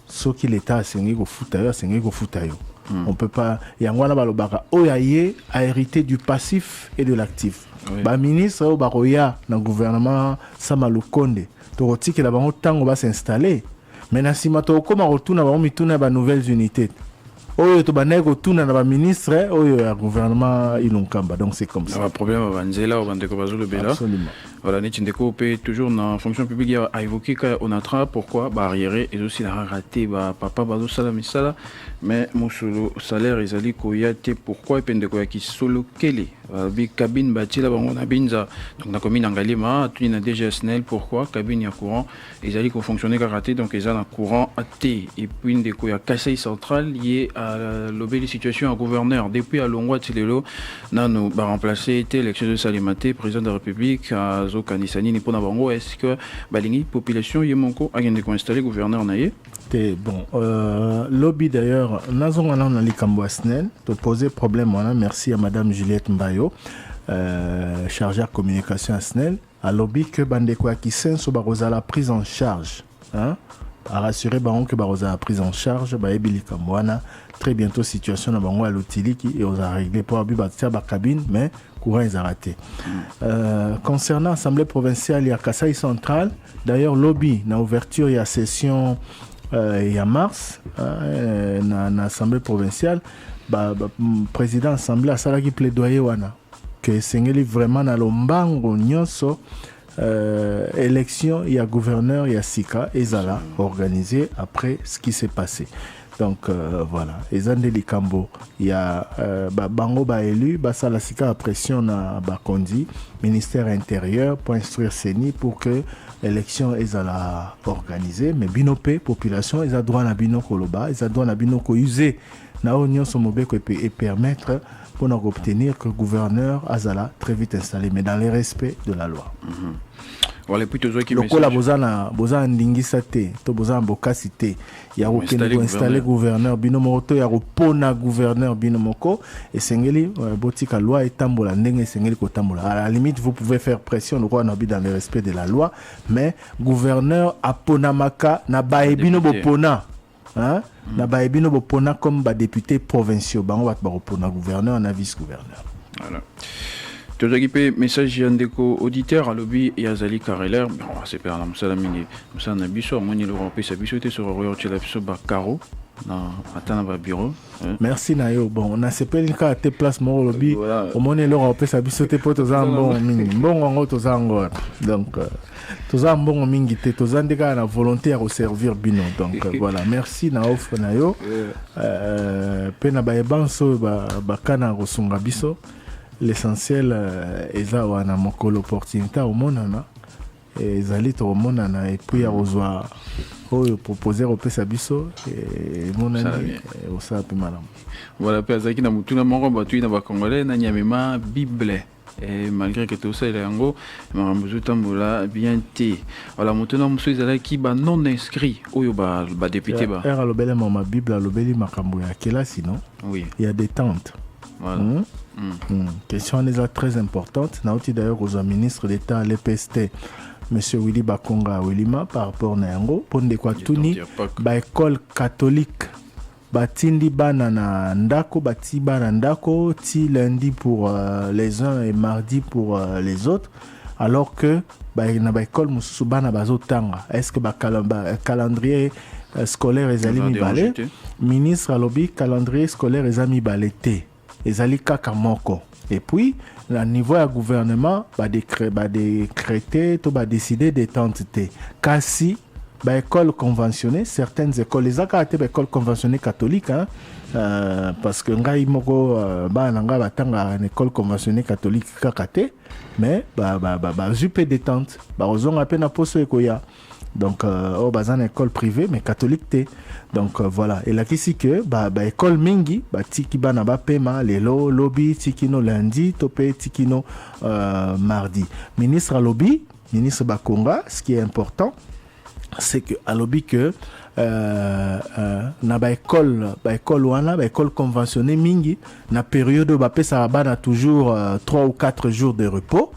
ce qui l'État a Sengele go futayo. On peut pas. Yangwana balobaka oyaye a hérité du passif et de l'actif. Ba ministre au baroya dans le gouvernement Samalukonde. Toroti que la bango tango va s'installer. Mais na simato koma retourna ba mituna ba nouvelles unités. Oyo to banego tuna na ba ministre oyo ya gouvernement ilunkamba donc c'est comme ça. Le problème banzela au bandeko bazolo bela. Absolument. Voilà, Netindeko peut toujours dans fonction publique a évoqué qu'on attrape pourquoi barrière et aussi la raté papa bazo sala misala mais mon salaire ezali koyate pourquoi pendeko ya ki solo kele bi cabine batila bango na binza donc na commune Angalima tu na DGSNL pourquoi cabine ya courant ezali ko fonctionner ka raté donc ezali en courant AT et puis ndeko ya Kassai central lié à l'obéli situation à gouverneur depuis à Longwa Tsilelo nano ba remplacer était l'élection de Salimate président de la République à Zokanisani ni pona bango est-ce que balingi population yemonko a gagné installer gouverneur naie bon lobby d'ailleurs nazon on a likambo asnel to poser problème on a merci à madame Juliette Mbayo chargée de communication asnel à lobby que bandeko akisen so baroza la prise en charge hein à rassurer baron que baroza la prise en charge ba ebili kamwana très bientôt situation na bango à l'utility et on a réglé pour abi batia ba cabine mais courant est arrêté. Concernant l'Assemblée provinciale, il y a Kassai central. D'ailleurs, lobby, dans l'ouverture, il y a session il y a mars, dans l'Assemblée provinciale. Président de l'Assemblée a salaki plaidoyer wana que Sengeli vraiment dans l'ombango nyonso élection, il y a gouverneur, il y a Sika et Zala organisé après ce qui s'est passé. Donc voilà, Ezande Likambo, il y a Bango ba élu, Basala Sika a pression na Bakondi, ministère intérieur pour instruire Seni pour que l'élection est organisée, mais Binopé, population, ils ont droit à Bino Koloba, ils ont droit à Bino ko user na union somobeko et permettre pour obtenir que le gouverneur Azala très vite installé, mais dans le respect de la loi. Voilà, puis toujours qui lokola bozana ndingisa te to bozana bokasi te ya kokende installer gouverneur bino moko to ya kopona gouverneur bino moko esengeli botika loi etambola ndenge esengeli kotambola. À la limite vous pouvez faire pression le roi nabi dans le respect de la loi, mais gouverneur aponamaka na bae bino bopona hein na bae bino bopona comme ba député provinciaux bango bat ba kopona gouverneur na vice gouverneur. Voilà. Tout ce qui peut message yandeko auditeur à lobby et azali kareler bon c'est pas la musala mingi musala biso moni le rompé sa biso était sur royo tela biso ba caro na atana ba bureau. Merci nayo bon on a sepeli ka te place mo lobby au moni le rompé sa biso te poto za bon mingi bon ngo to za ngo donc to za bon mingi te to za ndeka na volonté à servir bino donc voilà merci na offre nayo pe na ba ebanso ba kana ko sunga biso. L'essentiel est wana mokolo opportunité au monana et zalito au monana et puis arozwa oyo proposer au pesa biso et monani au ça peu malam. Voilà pe azaki na mutuna moko batu na ba congolais na nyamema bible et malgré que tout ça il est ngo marambuzu tambola bien té. Voilà mutuna muso izalaki ba non inscrit oyo ba député ba. Era lobele ma bible lobeli makambo ya kela sinon. Oui. Il y a des tentes. Voilà. Question déjà très importante. Nauti d'ailleurs aux ministres d'État à l'EPST, Monsieur Willy Bakonga Wilima par rapport à Yango, pour de quoi tuni, ba école catholique, batindi banana ndako, bati banana ndako, ti lundi pour les uns et mardi pour les autres, alors que ba école mususu bana bazo tanga. Est-ce que ba calendrier scolaire ezali mi balé? Ministre à lobby calendrier scolaire ezali mi balé té. Ezali kaka moko. Et puis, à niveau du gouvernement, décréter, décider des tentes. Kasi, école conventionnée, certaines écoles, les écoles conventionnées catholiques, hein, parce que ngai moko nanga batanga une école conventionnée catholique kakate, mais jupe des tentes, ozonga à peine poso ekoya. Donc bazan école privée mais catholique té. Donc voilà, et là ici que école mingi tiki bana ba pema lelo lobby tikino lundi topé tikino mardi. Ministre à lobby, ministre Bakonga, ce qui est important c'est que à lobby que na école wana école conventionnée mingi na période ba pesa bana toujours 3 ou 4 jours de repos.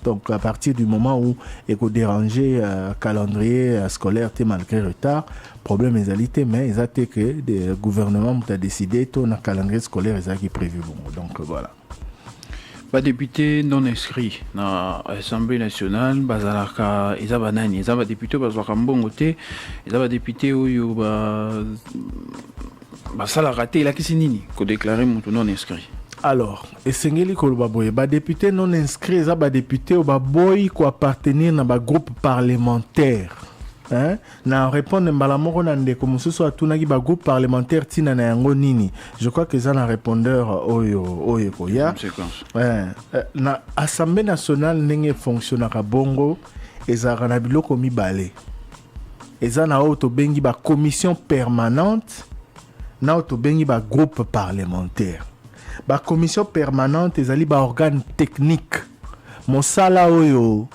Donc à partir du moment où il faut déranger calendrier scolaire malgré retard, problème est mais ils ont que le gouvernement a décidé que le calendrier scolaire est prévu. Donc voilà. Pas député non inscrit dans l'Assemblée nationale, bazalaka ils ont nani, ils ont député bazalaka mbongo te, ils ont député où ça l'a raté la kisinini ko déclarer mon non inscrit. Alors, esengeli koloba boye ba député non inscrit za ba député ou ba boy ko appartenir na ba groupe parlementaire. Hein? Na répondre mbala moko na ndeko mususu atunaki ba groupe parlementaire tina na yango nini. Je crois que ça na répondeur oyo koya. Na Assemblée nationale ndenge fonctionnera bongo ezaka na biloko mibale. Eza na auto bengi ba commission permanente na auto bengi ba groupe parlementaire. Ba commission permanente ezali ba organe technique mosala oyo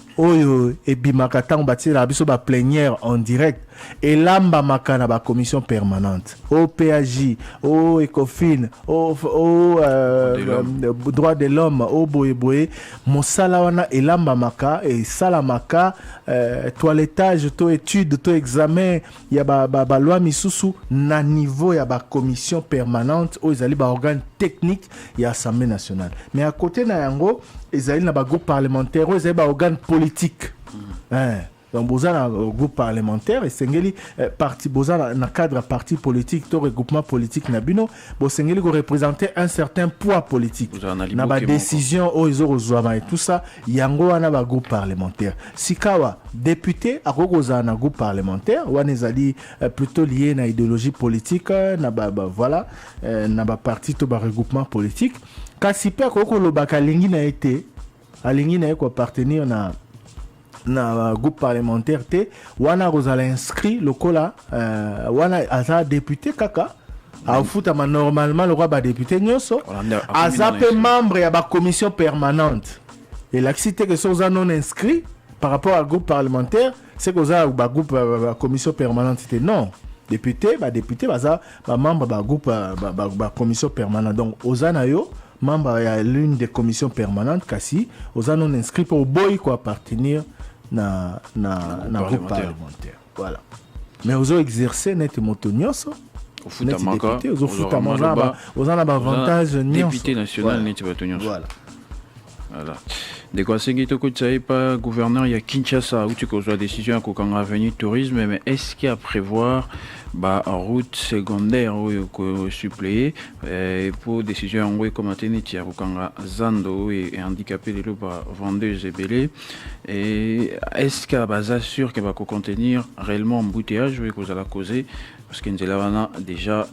ebimaka ntango batila biso ba plénière en direct elamba makana ba commission permanente au PAJ au ECOFIN au droit de l'homme au boyeboye mosala wana elamba maka et sala maka toilettage to étude to examen ya ba loi misusu na niveau ya ba commission permanente o ezali ba organe technique ya Assemblée nationale. Mais à côté na yango ezali na ba groupe parlementaire o ezali ba organe politique. Donc bozana groupe parlementaire et sengeli parti bozana na cadre parti politique to regroupement politique na bino bo sengeli ko représenter un certain poids politique na ba décision o ezorozwa et tout ça yango wana ba groupe parlementaire sikawa député akokoza na groupe parlementaire wana ezali plutôt lié na idéologie politique na voilà na ba parti to ba regroupement politique kasi pe akokolobaka lingi na été alingi na ko appartenir na groupe parlementaire te wana rozala inscrit lokola wana aza député kaka afutama normalement le roi ba député nyonso aza pe membre ya ba commission permanente et la cité que soza non inscrit par rapport à groupe parlementaire, c'est que ça groupe commission permanente c'était non. Député membre groupe commission permanente. Donc Ozanayo membre à l'une des commissions permanentes kasi Ozan non inscrit pour boy quoi appartenir na groupe parlementaire. Voilà. Mais ozo exercer net motonyoso au futamaka ozo futamaka ozana ba avantage député national net motonyoso. Voilà. De quoi c'est que tu sais pas gouverneur il y a Kinshasa où tu causes décision à kokanga avenue tourisme, mais est-ce qu'il y a à prévoir route secondaire ou suppléer pour décision en comme atteindre tia kokanga zando et handicapé les loba vendeuse et belé, et est-ce qu'il y a base sûr qu'elle va contenir réellement embouteillage ou que ça la causer parce qu'il y a déjà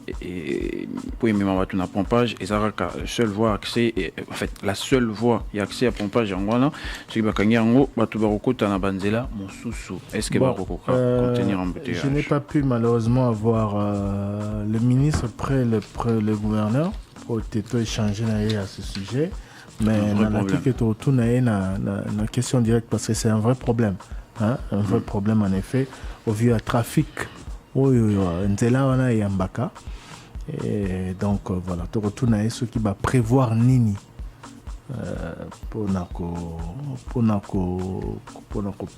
pour même avoir une pompage et ça la seule voie accès en fait la seule voie y accès à pompage en voilà ce qui va gagner en haut tu vas recouter na banzela mon sous est-ce que va contenir embouteillage. Je n'ai pas pu malheureusement avoir le ministre près le gouverneur pour échanger à ce sujet, mais la question directe parce que c'est un vrai problème, un vrai problème en effet au vu à trafic nzela et Mbaka, et donc voilà tu retournes à ce qui va prévoir nini pour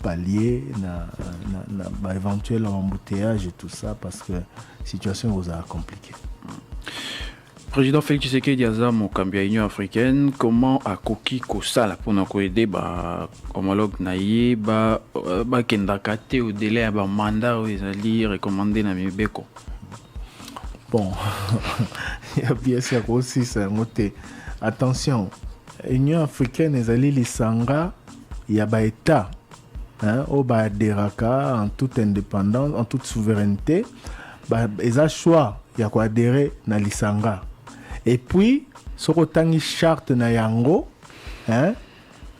pallier na éventuel embouteillage et tout ça parce que situation vous a compliqué. Président Félix Tshisekedi aza mokambi ya Union africaine, comment akoki kosala pona ko aider homologue na ye kendaka te au délai ya mandat ezali recommandé na mibeko? Bon, il y a bien sûr aussi ça noté. Attention, Union africaine ezali lisanga ya ba état au ba deraka en toute indépendance, en toute souveraineté, eza choix ya ko adhérer na lisanga. Et puis sokotangi charte na yango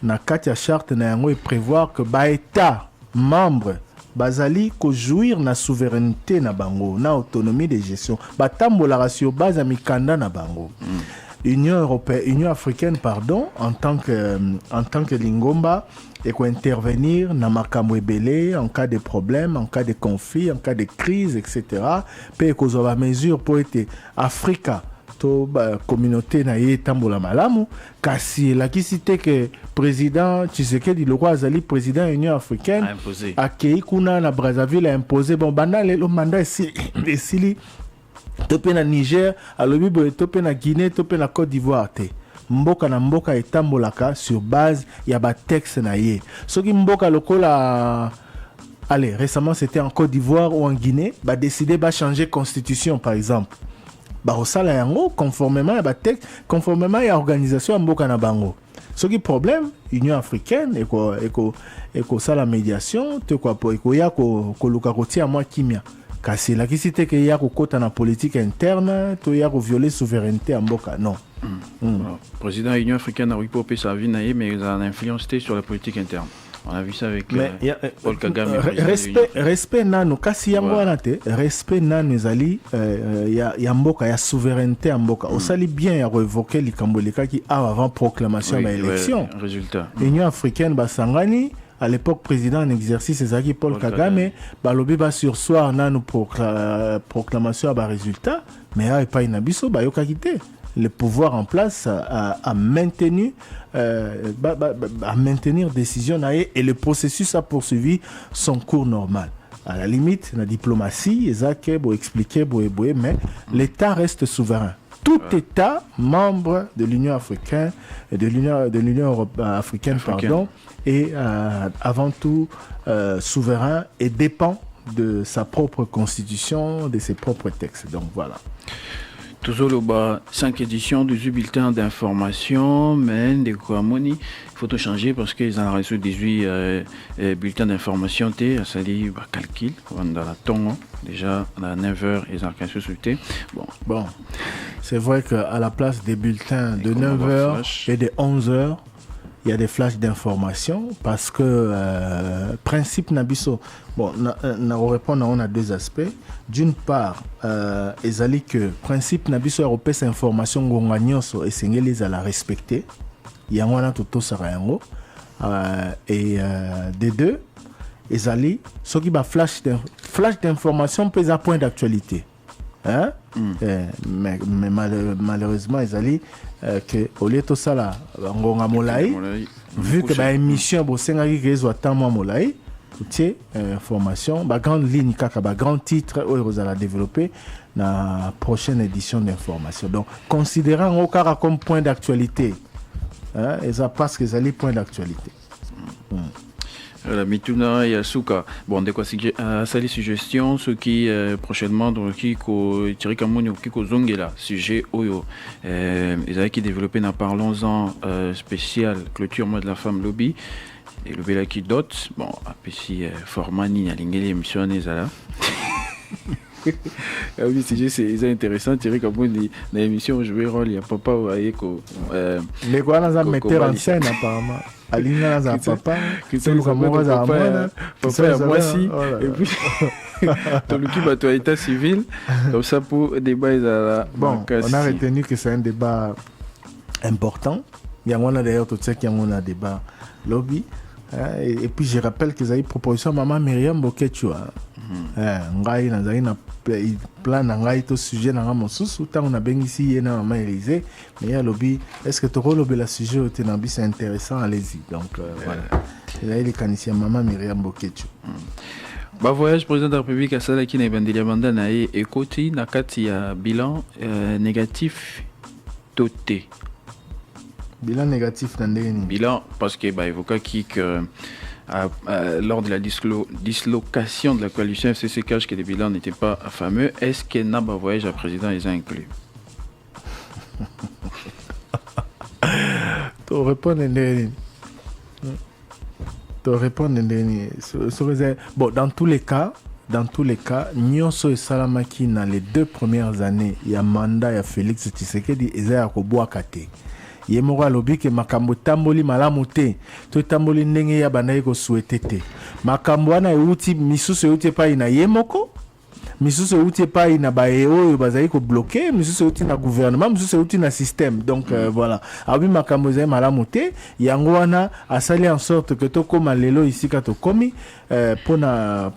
na kati ya charte na yango et prévoir que ba état membre bazali ko jouir na souveraineté na bango na autonomie de gestion batambola sur base ya mikanda na bango. Union africaine en tant que lingomba et ko intervenir na makambo ebele en cas de problème, en cas de conflit, en cas de crise, etc. Pe ko zo ba mesure pour être Africa to communauté na ye tambola malamu kasi la kisite que président Tshisekedi le roi azali président Union africaine a kei kuna na Brazzaville a imposé bon banda le mandat esili topé na Niger alobi boye topé na Guinée topé na Côte d'Ivoire te mboka na mboka etambolaka sur base ya ba texte na ye soki mboka lokola allez récemment c'était en Côte d'Ivoire ou en Guinée ba décider ba changer constitution par exemple barosala yango conformément à texte conformément à organisation mboka na bango soki problème Union africaine eko sala médiation te quoi pour eko ya ko luka kotia moi kimia kasi la kisite ke ya ko kota na politique interne to ya ko violer souveraineté en mboka non. Président Union africaine a repopé sa vie naïe mais il a une influence sur la politique interne. On a vu ça avec Paul Kagame. Respect nano kasi yango wana te respect nano ezali ya mboka ya souveraineté en mboka osali bien ya révoquer likambo lekaki avant proclamation ba élection. Résultat. Union africaine basangani à l'époque président en exercice ezaki Paul Kagame balobi ba sursoir nano proclamation ba résultat mais a pas inabiso ba yokaki te. Le pouvoir en place a maintenu décision et le processus a poursuivi son cours normal. À la limite, la diplomatie, Ezake, pour expliquer, mais l'État reste souverain. Tout État membre de l'Union africaine, de l'Union africaine, est avant tout souverain et dépend de sa propre constitution, de ses propres textes. Donc voilà. Toujours le 5 éditions du bulletin d'information, mais des Kouamoni, il faut tout changer parce qu'ils ont reçu 18 bulletins d'information, c'est-à-dire calcul, dans la tonne, déjà à 9h, ils ont consulté. Bon, c'est vrai qu'à la place des bulletins de 9h et de 11h, il y a des flashs d'information parce que principe Nabiso, bon, on a deux aspects. D'une part, ezali que principe Nabiso européen information gonganyoso et sengeli à la respecter. Yango na toto sara yango. et des deux ezali ce qui va flash d'information peut à point d'actualité hein mais malheureusement ezali que au lieu de ça là ngonga molai vu que ba émission bo sengaki kezo atamo molai toutes information ba grande ligne kaka ba grand titre où ils allont développer la prochaine édition d'information donc considérant au cas comme point d'actualité hein et ça parce que ezali point d'actualité La Mituna et Asuka. Bon, de quoi c'est les suggestions, ce qui prochainement, donc, qui Thierry Kamouni, qui Zongela, sujet Oyo. Ils avaient qui développé dans Parlons-en spécial, clôture mois de la femme lobby. Et le Bela qui dote. Bon, après si Formani, a l'ingénieur émission, ils là. Ah oui, c'est intéressant. Thierry Kamouni, dans l'émission, je vais rôle, il y a papa ou Aeko. Les quoi, on a metteur en scène apparemment. Alina za papa, c'est le camarade za moi, papa à moi si, et puis ton équipe à toi état civil, comme ça pour débat bon, on a retenu que c'est un débat important. Il y a d'ailleurs tout ça qui a un débat lobby. Et puis je rappelle que j'ai proposition maman Myriam Bokechua. Ngai nazali na plan ngai to sujet na mosusu tant on a bien ici na maman Élysée mais ya lobby est-ce que tu relobé la sujet au tenabi c'est intéressant allez-y donc voilà là il est canissien maman Myriam Bokechua. Ba voyage président de la République à Salaki na bandelia banda na e ekoti na kati ya bilan négatif toté. Bilan négatif dans les bilan parce que bah évoqué que lors de la dislocation de la coalition FCC-CAJ que les bilans n'étaient pas fameux, est-ce que Naba voyage à président les a inclus? Tu réponds bon, dans tous les cas, Nyonso et Salamaki dans les 2 premières années, il y a mandat, il y a Félix Tshisekedi, et il y a Koboakate. Yemoko alobi ke makambo tamboli malamu te to tamboli ndenge ya bandaye ko souhaité te makambo wana euti misusu euti pa ina yemoko misusu euti pa ina bae oyo bazali ko bloquer misusu euti na gouvernement misusu euti na système donc voilà abi makambo za malamu te yango wana asali en sorte que to koma lelo ici ka to komi pona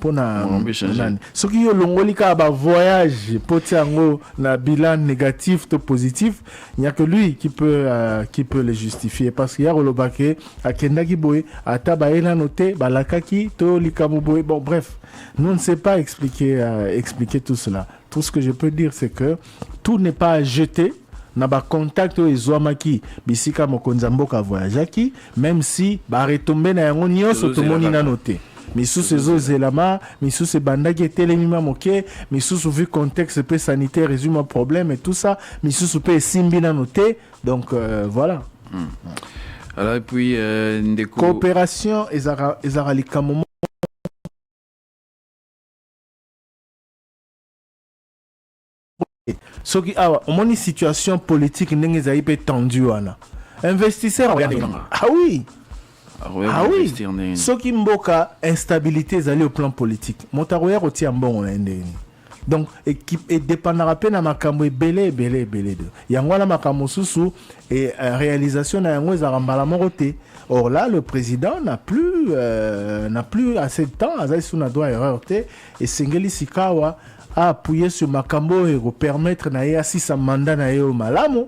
ce qui yo longoli ka ba voyage potiango na bilan négatif to positif il n'y a que lui qui peut le justifier parce qu'il y a rolobake akendaki boy ata ba ela noté balakaki to likamu boy bon bref nous ne sait pas expliquer tout cela. Tout ce que je peux dire c'est que tout n'est pas à jeter. Na ba contact o ezwamaki bisika mokonza mboka voyageaki même si ba retomber na yango nyonso tomoni na noté. Misusu ezozelama, misusu bandaki etelemima moke, misusu vu contexte peu sanitaire résume un problème et tout ça, misusu peut simbi na noté. Donc voilà. Alors et puis ndeko coopération ezara likamomo ce qui a une situation politique ndenge ezali pe tendue wana investisseur ah oui ce qui mboka instabilité ezali au plan politique motaroya kotia mbongo na ndeni donc équipe et dépendra pe na makambo ebele de yango wana makambo susu et réalisation na yango ezara mbala moko te. Or là le président n'a plus assez de temps azali suna droit erreur te et sengeli sikawa a appuyé sur makambo et permettre na ya si sa mandat na yo malamu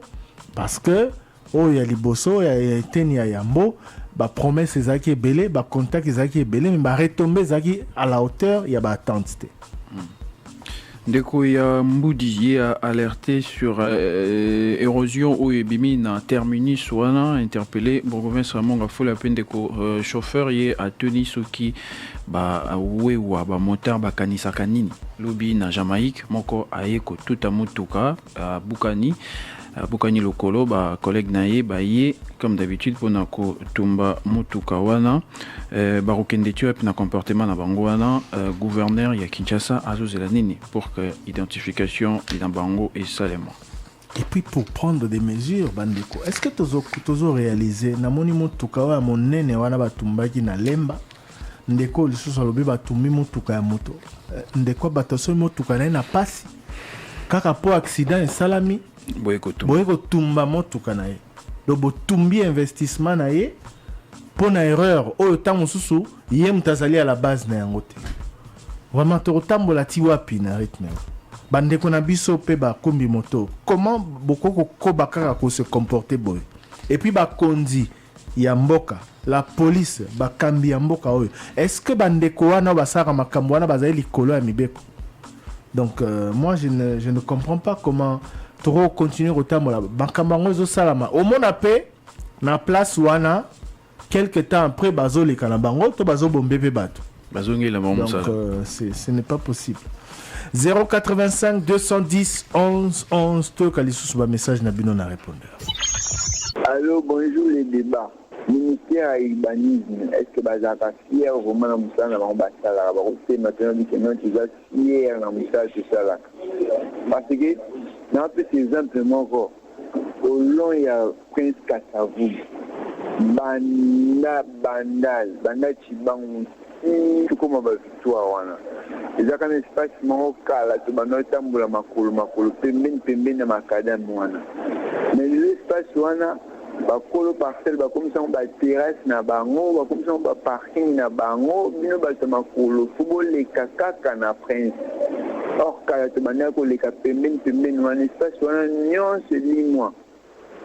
parce que ya liboso ya teni ya yambo ba promesse ezaki belé ba contact ezaki belé mais ba retomber ezaki à la hauteur ya ba attente te. Ndeko ya Mbudi a alerté sur érosion ou ebimi na terminus wana interpellé Bourgoin Samonga faut la peine de chauffeur y a tenu soki ba wewa ba moteur ba kanisa kanini lobi na Jamaïque moko aeko tout amutuka Bukani lokolo ba collègue naye ba yé comme d'habitude pour na ko tumba mutuka wana ba rokende tu na comportement na bango wana gouverneur ya Kinshasa azozela nini pour que identification ina bango et salema. Et puis pour prendre des mesures bandeko est-ce que tozo réaliser na moni mutuka wa monene wana batumbaki na lemba ndeko lisusu alobi batumbi mutuka ya moto ndeko bataso mutuka na pasi kaka po accident esalami boyeko tumba motuka na ye do botumbi investissement na ye pona erreur oyo tango susu ye mutazali à la base na yango te vraiment tokotambola ti wapi na rythme bandeko na biso pe bakumbi moto comment bokoko koba kaka ko se comporter boy et puis bakondi ya mboka la police bakambi ya mboka oyo est-ce que bandeko wana basaka makambo wana bazali likolo ya mibeko donc moi je ne comprends pas comment toro continuer kotambola makambo ngo zo salama au mona pe na place wana quelque temps après bazoleka na bango to bazobombe pe bato bazongela mamu ça donc ce n'est pas possible 085 210 11 11 to kalisusu ba message na bino na répondeur. Allô, bonjour les débats. Ministère à urbanisme, est-ce que bazaka fier vraiment na musala na basala ba ko maintenant dit que non tu vas fier na musala tout ça là. Parce que na peut simplement ko au long il y a Prince Kasavu. Banda chibangu tukoma ba victoire wana. Ezaka na espace moko kala to bana tambula makulu pembeni na makadam wana. Mais l'espace wana bakolo parcelle bakomisa ba terrasse na bango bakomisa ba parking na bango bino ba makulu football le kaka na Prince. Or kala to bana ko le pembeni wana espace wana nyonso limwa.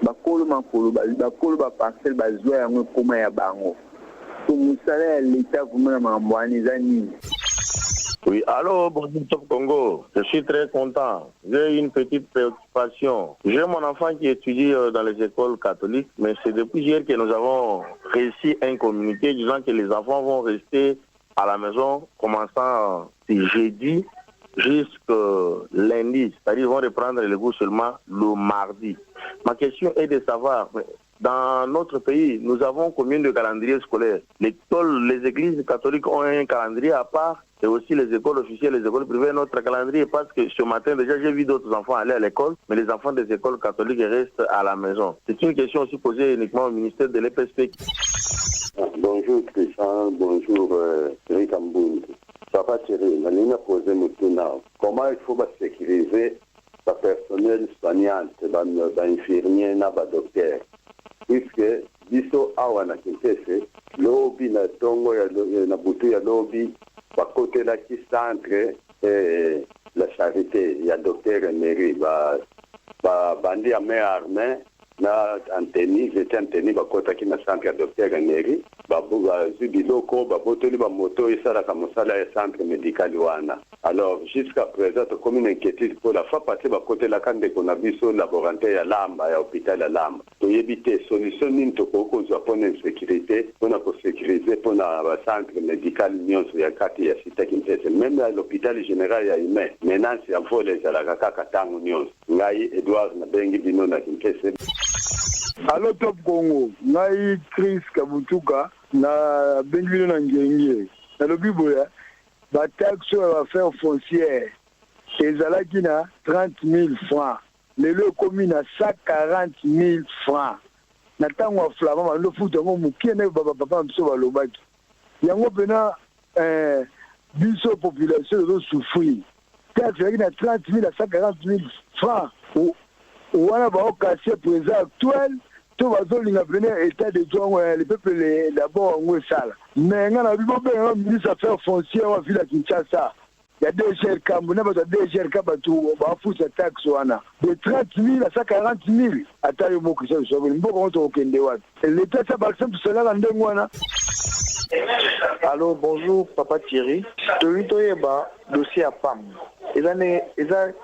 Bakolo makulu bakolo ba parcelle bazwa yango koma ya bango. Pour musala l'état vraiment mambwani zani. Oui, allô, bonjour Top Congo. Je suis très content. J'ai une petite préoccupation. J'ai mon enfant qui étudie dans les écoles catholiques, mais c'est depuis hier que nous avons réussi un communiqué disant que les enfants vont rester à la maison commençant jeudi jusqu'à lundi. C'est-à-dire qu'ils vont reprendre les cours seulement le mardi. Ma question est de savoir... Dans notre pays, nous avons combien de calendriers scolaires? Les églises catholiques ont un calendrier à part et aussi les écoles officielles, les écoles privées, notre calendrier parce que ce matin déjà j'ai vu d'autres enfants aller à l'école, mais les enfants des écoles catholiques restent à la maison. C'est une question aussi posée uniquement au ministère de l'EPSP. Bonjour Christian, bonjour Eric Ambound. Papa Thierry, je posé comment il faut sécuriser le personnel soignant, les infirmiers, les docteurs. Puisque biso awa na Kinshasa lobi na tongo ya na butu ya lobi bakote la ki centre la charité ya docteur Emery ba bandi ya main armée na anteni j'étais anteni bakota ki na centre ya docteur Emery babuga zubiloko babotoli ba moto isala ka mosala ya centre médical wana. Alors jusqu'à présent comme une inquiétude pour la fois passée bakote la kande kona biso laboratoire ya Lamba ya hôpital ya Lamba to yebite solution nini to ko zo pona sécurité pona ko sécuriser pona ba centre médical nyonso ya kati ya site Kinshasa même à l'hôpital général ya Ime maintenant c'est en voler za la kaka tango nyonso ngai Edouard na bengi bino na Kinshasa. Allô Top Congo, ngai Chris Kabutuka na bengi na ngenge na lobi boya ba taxe va faire foncière ezalaki na 30 000 francs lelo komi na 140 000 francs na tango wa flama mando futa ngo mukene papa mso balobaki yango pena biso population de souffrir taxe ezalaki na 30 000 à 140 000 francs wana ba okase présent actuel to bazolinga venir état de droit le peuple d'abord ngo sala mais ngana bibo be ministre affaires foncières wa ville Kinshasa ya DGR Kamuna ba DGR Kabatu ba futa taxe wana de 30 000 à 140 000 atayo moko ça so mboko on to kende wapi l'état ça par exemple cela la ndengo wana. Allô, bonjour Papa Thierry. Toyeba dossier à PAM. Eza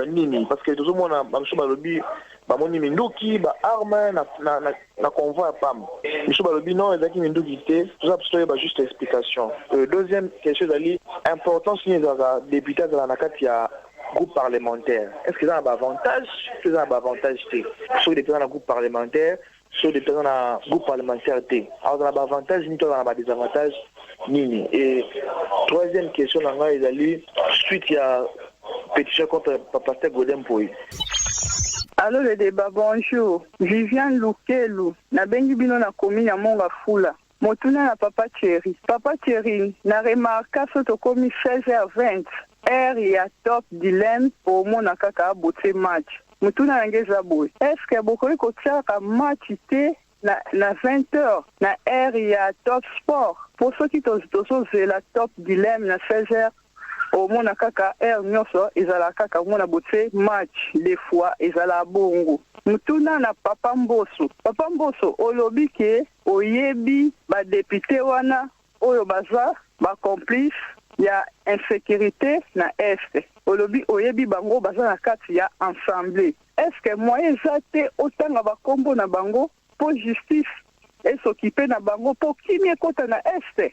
nini parce que tout le monde a mamsho balobi ba moni minduki ba arme na convoi à PAM. Monsieur balobi non ezaki minduki te, tout ça parce ba juste explication. Deuxième question ali importance ni za député de la nakati ya groupe parlementaire. Est-ce que ça a un avantage? Est-ce que ça a un avantage te? Sur des personnes dans groupe parlementaire, sur des personnes dans groupe parlementaire te. Alors ça a un avantage ni ça a un désavantage nini. Et troisième question là ezali suite il y a pétition contre Pasteur Godem Poy. Allô le débat, bonjour. Viviane Lukelu, na bengi bino na commune ya Monga Fula. Motuna na Papa Thierry. Papa Thierry, na remarka soto komi 16h20. Heure ya top dilemme pour mona kaka bote match. Motuna na ngeza boy. Est-ce que bokoli kotiaka match te na 20h na air ya Top Sport pour ceux qui tozozela Top Dilemme na 16h omona kaka air nyonso ezala kaka omona bote match des fois ezala bongo mutuna na Papa Mboso olobi ke oyebi ba député wana oyo baza ba complice ya insécurité na est olobi oyebi bango baza na kati ya ensemble. Est-ce que moyen zate otanga bakombo na bango pour justice et s'occuper na bango pour kimie kota na est?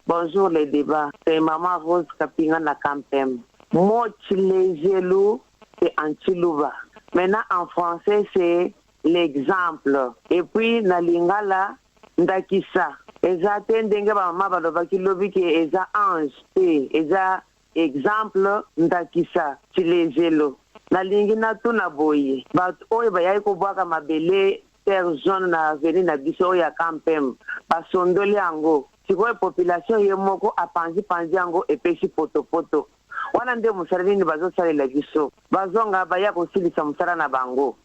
Bonjour les débats, c'est Maman Rose Kapinga na Campem. Moch les gelou, c'est Antilouba. Maintenant en français c'est l'exemple. Et puis na lingala ndakisa. Eza tendenge ba mama balobaki lobi ke eza ange te eza exemple ndakisa chilezelo na lingi na tuna boye but oyo bayai ko bwaka mabele terre jaune na veni na biso ya Campem basondoli yango sikoyo population ye moko apanzi yango epesi poto wana nde musala nini bazosalela biso bazonga baya kosilisa musala na bango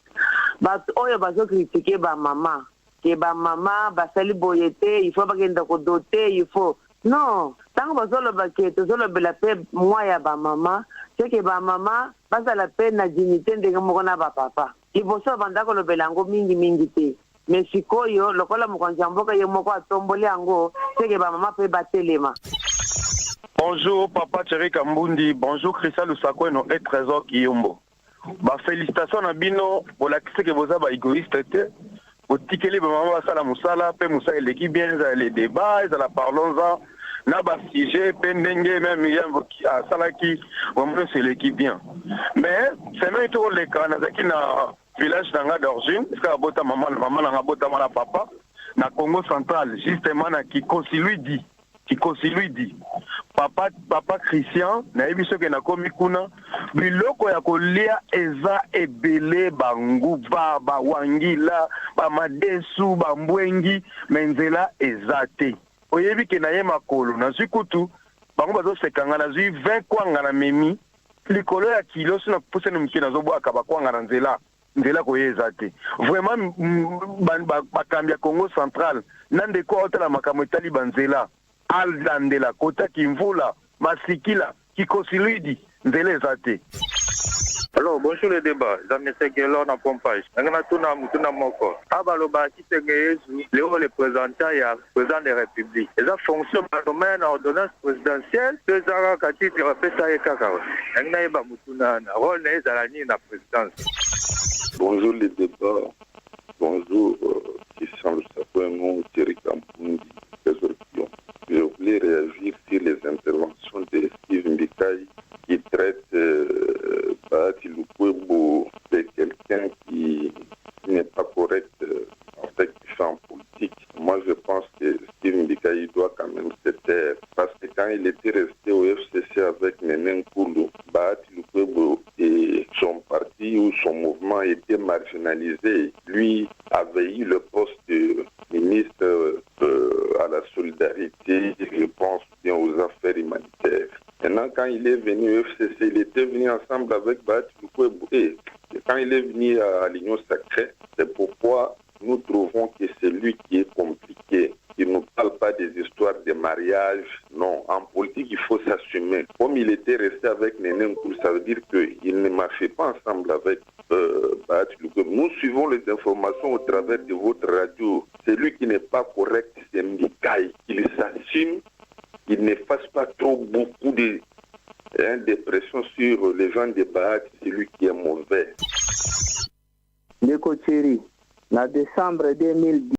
but oyo bazokritike ba mama ke ba mama basali boyete il faut bagenda ko doter il faut non tango bazoloba ke tozolobela pe mwa ya ba mama c'est que ba mama bazala pe na dignité ndenge moko na ba papa liboso bandako lobela ngo mingi te mais sikoyo lokola mokonzi mboka ye moko atomboli yango c'est que ba mama pe batelema. Bonjour Papa Thierry Kambundi, bonjour Christian Lusako et Trésor Kiyombo. Ba félicitations na bino pour la kise que vous avez égoïste te. Au tikeli ba mama basala musala pe musa eleki bien les débats, ils la parlons-en. Na ba sujet pe ndenge même yamboki asalaki vraiment c'est l'équipe bien. Mais c'est même tout le cas na village nanga d'origine, parce que bota maman nanga bota mala papa na Congo central justement na Kikosi lui dit papa Christian na yebiso ke na komi kuna biloko ya kolia eza ebele banguba ba wangila ba madesu ba mbwengi menzela ezate oyebi ke na ye makolo na zikutu bango bazo sekanga na zui 20 kwanga na memi likolo ya kilo sina pusene mkina zo bwaka bakwanga na nzela ko ezate vraiment bakambi ya Congo central nande ko otala makambo etali banzela Aldandela, Kota Kimvula, Masikila, Kikosilidi, Ndelezate. Alors, bonjour le débat. Jean-Michel Guélon en pompage. Tuna Moko. Abaloba, Kitengeyezu, Léo le présentant et président de la République. Et ça fonctionne par domaine ordonnance présidentielle. Deux ans, quand il te refait ça et cacao. N'aïba Mutuna, Rôle Zalani, la présidence. Bonjour les débats. Bonjour, Christian Lusako, Thierry Kambundi, Je voulais réagir sur les interventions de Steve Mbikai qui traite Bahati Lukwebo de quelqu'un qui n'est pas correct avec les champs politiques. Moi, je pense que Steve Mbikai doit quand même se taire parce que quand il était resté au FCC avec Nenen Koulou, Bahati Lukwebo et son parti ou son mouvement était marginalisé. Lui avait eu le poste de ministre à la solidarité, je pense bien aux affaires humanitaires. Maintenant, quand il est venu au FCC, il était venu ensemble avec Bahati Lukwebo. Et quand il est venu à l'Union Sacrée, c'est pourquoi nous trouvons que c'est lui qui est compliqué. Il ne parle pas des histoires de mariage. Non, en politique, il faut s'assumer. Comme il était resté avec Nenen Koul, ça veut dire qu'il ne marchait pas ensemble avec Bahati Lukwebo. Nous suivons les informations au travers de votre radio. Celui qui n'est pas correct, c'est Mbikai. Il s'assume, il ne fasse pas trop beaucoup de pression sur les gens de Bahati, c'est lui qui est mauvais. Ndeko Thierry, en décembre 2010,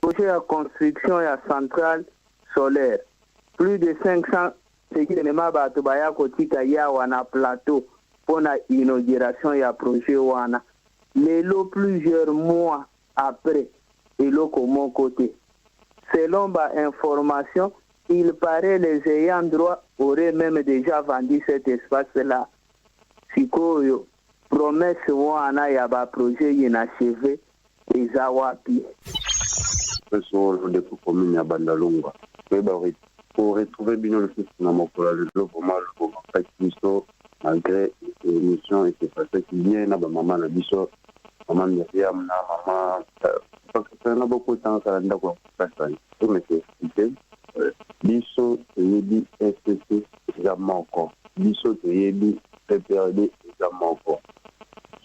projet de construction de la centrale solaire. Plus de 500 équipements batubaya kotika ya wana plateau pour la inauguration de projet wana. Lelo plusieurs mois après, et là mon côté. Selon ma information, il paraît les ayants droit auraient même déjà vendu cet espace-là sikoyo promesse wana ya ba projet inachevé eza wapi? Sur le commune à Bandalunga. Pour retrouver bien le fils de Namokola, le jour vraiment le moment malgré l'émission et c'est passé qui vient, maman la biso, maman Myriam, maman, parce que ça n'a beaucoup de temps à l'endroit où on mais c'est biso, yebi, SCC, également encore. Biso, yebi, PPRD, également encore.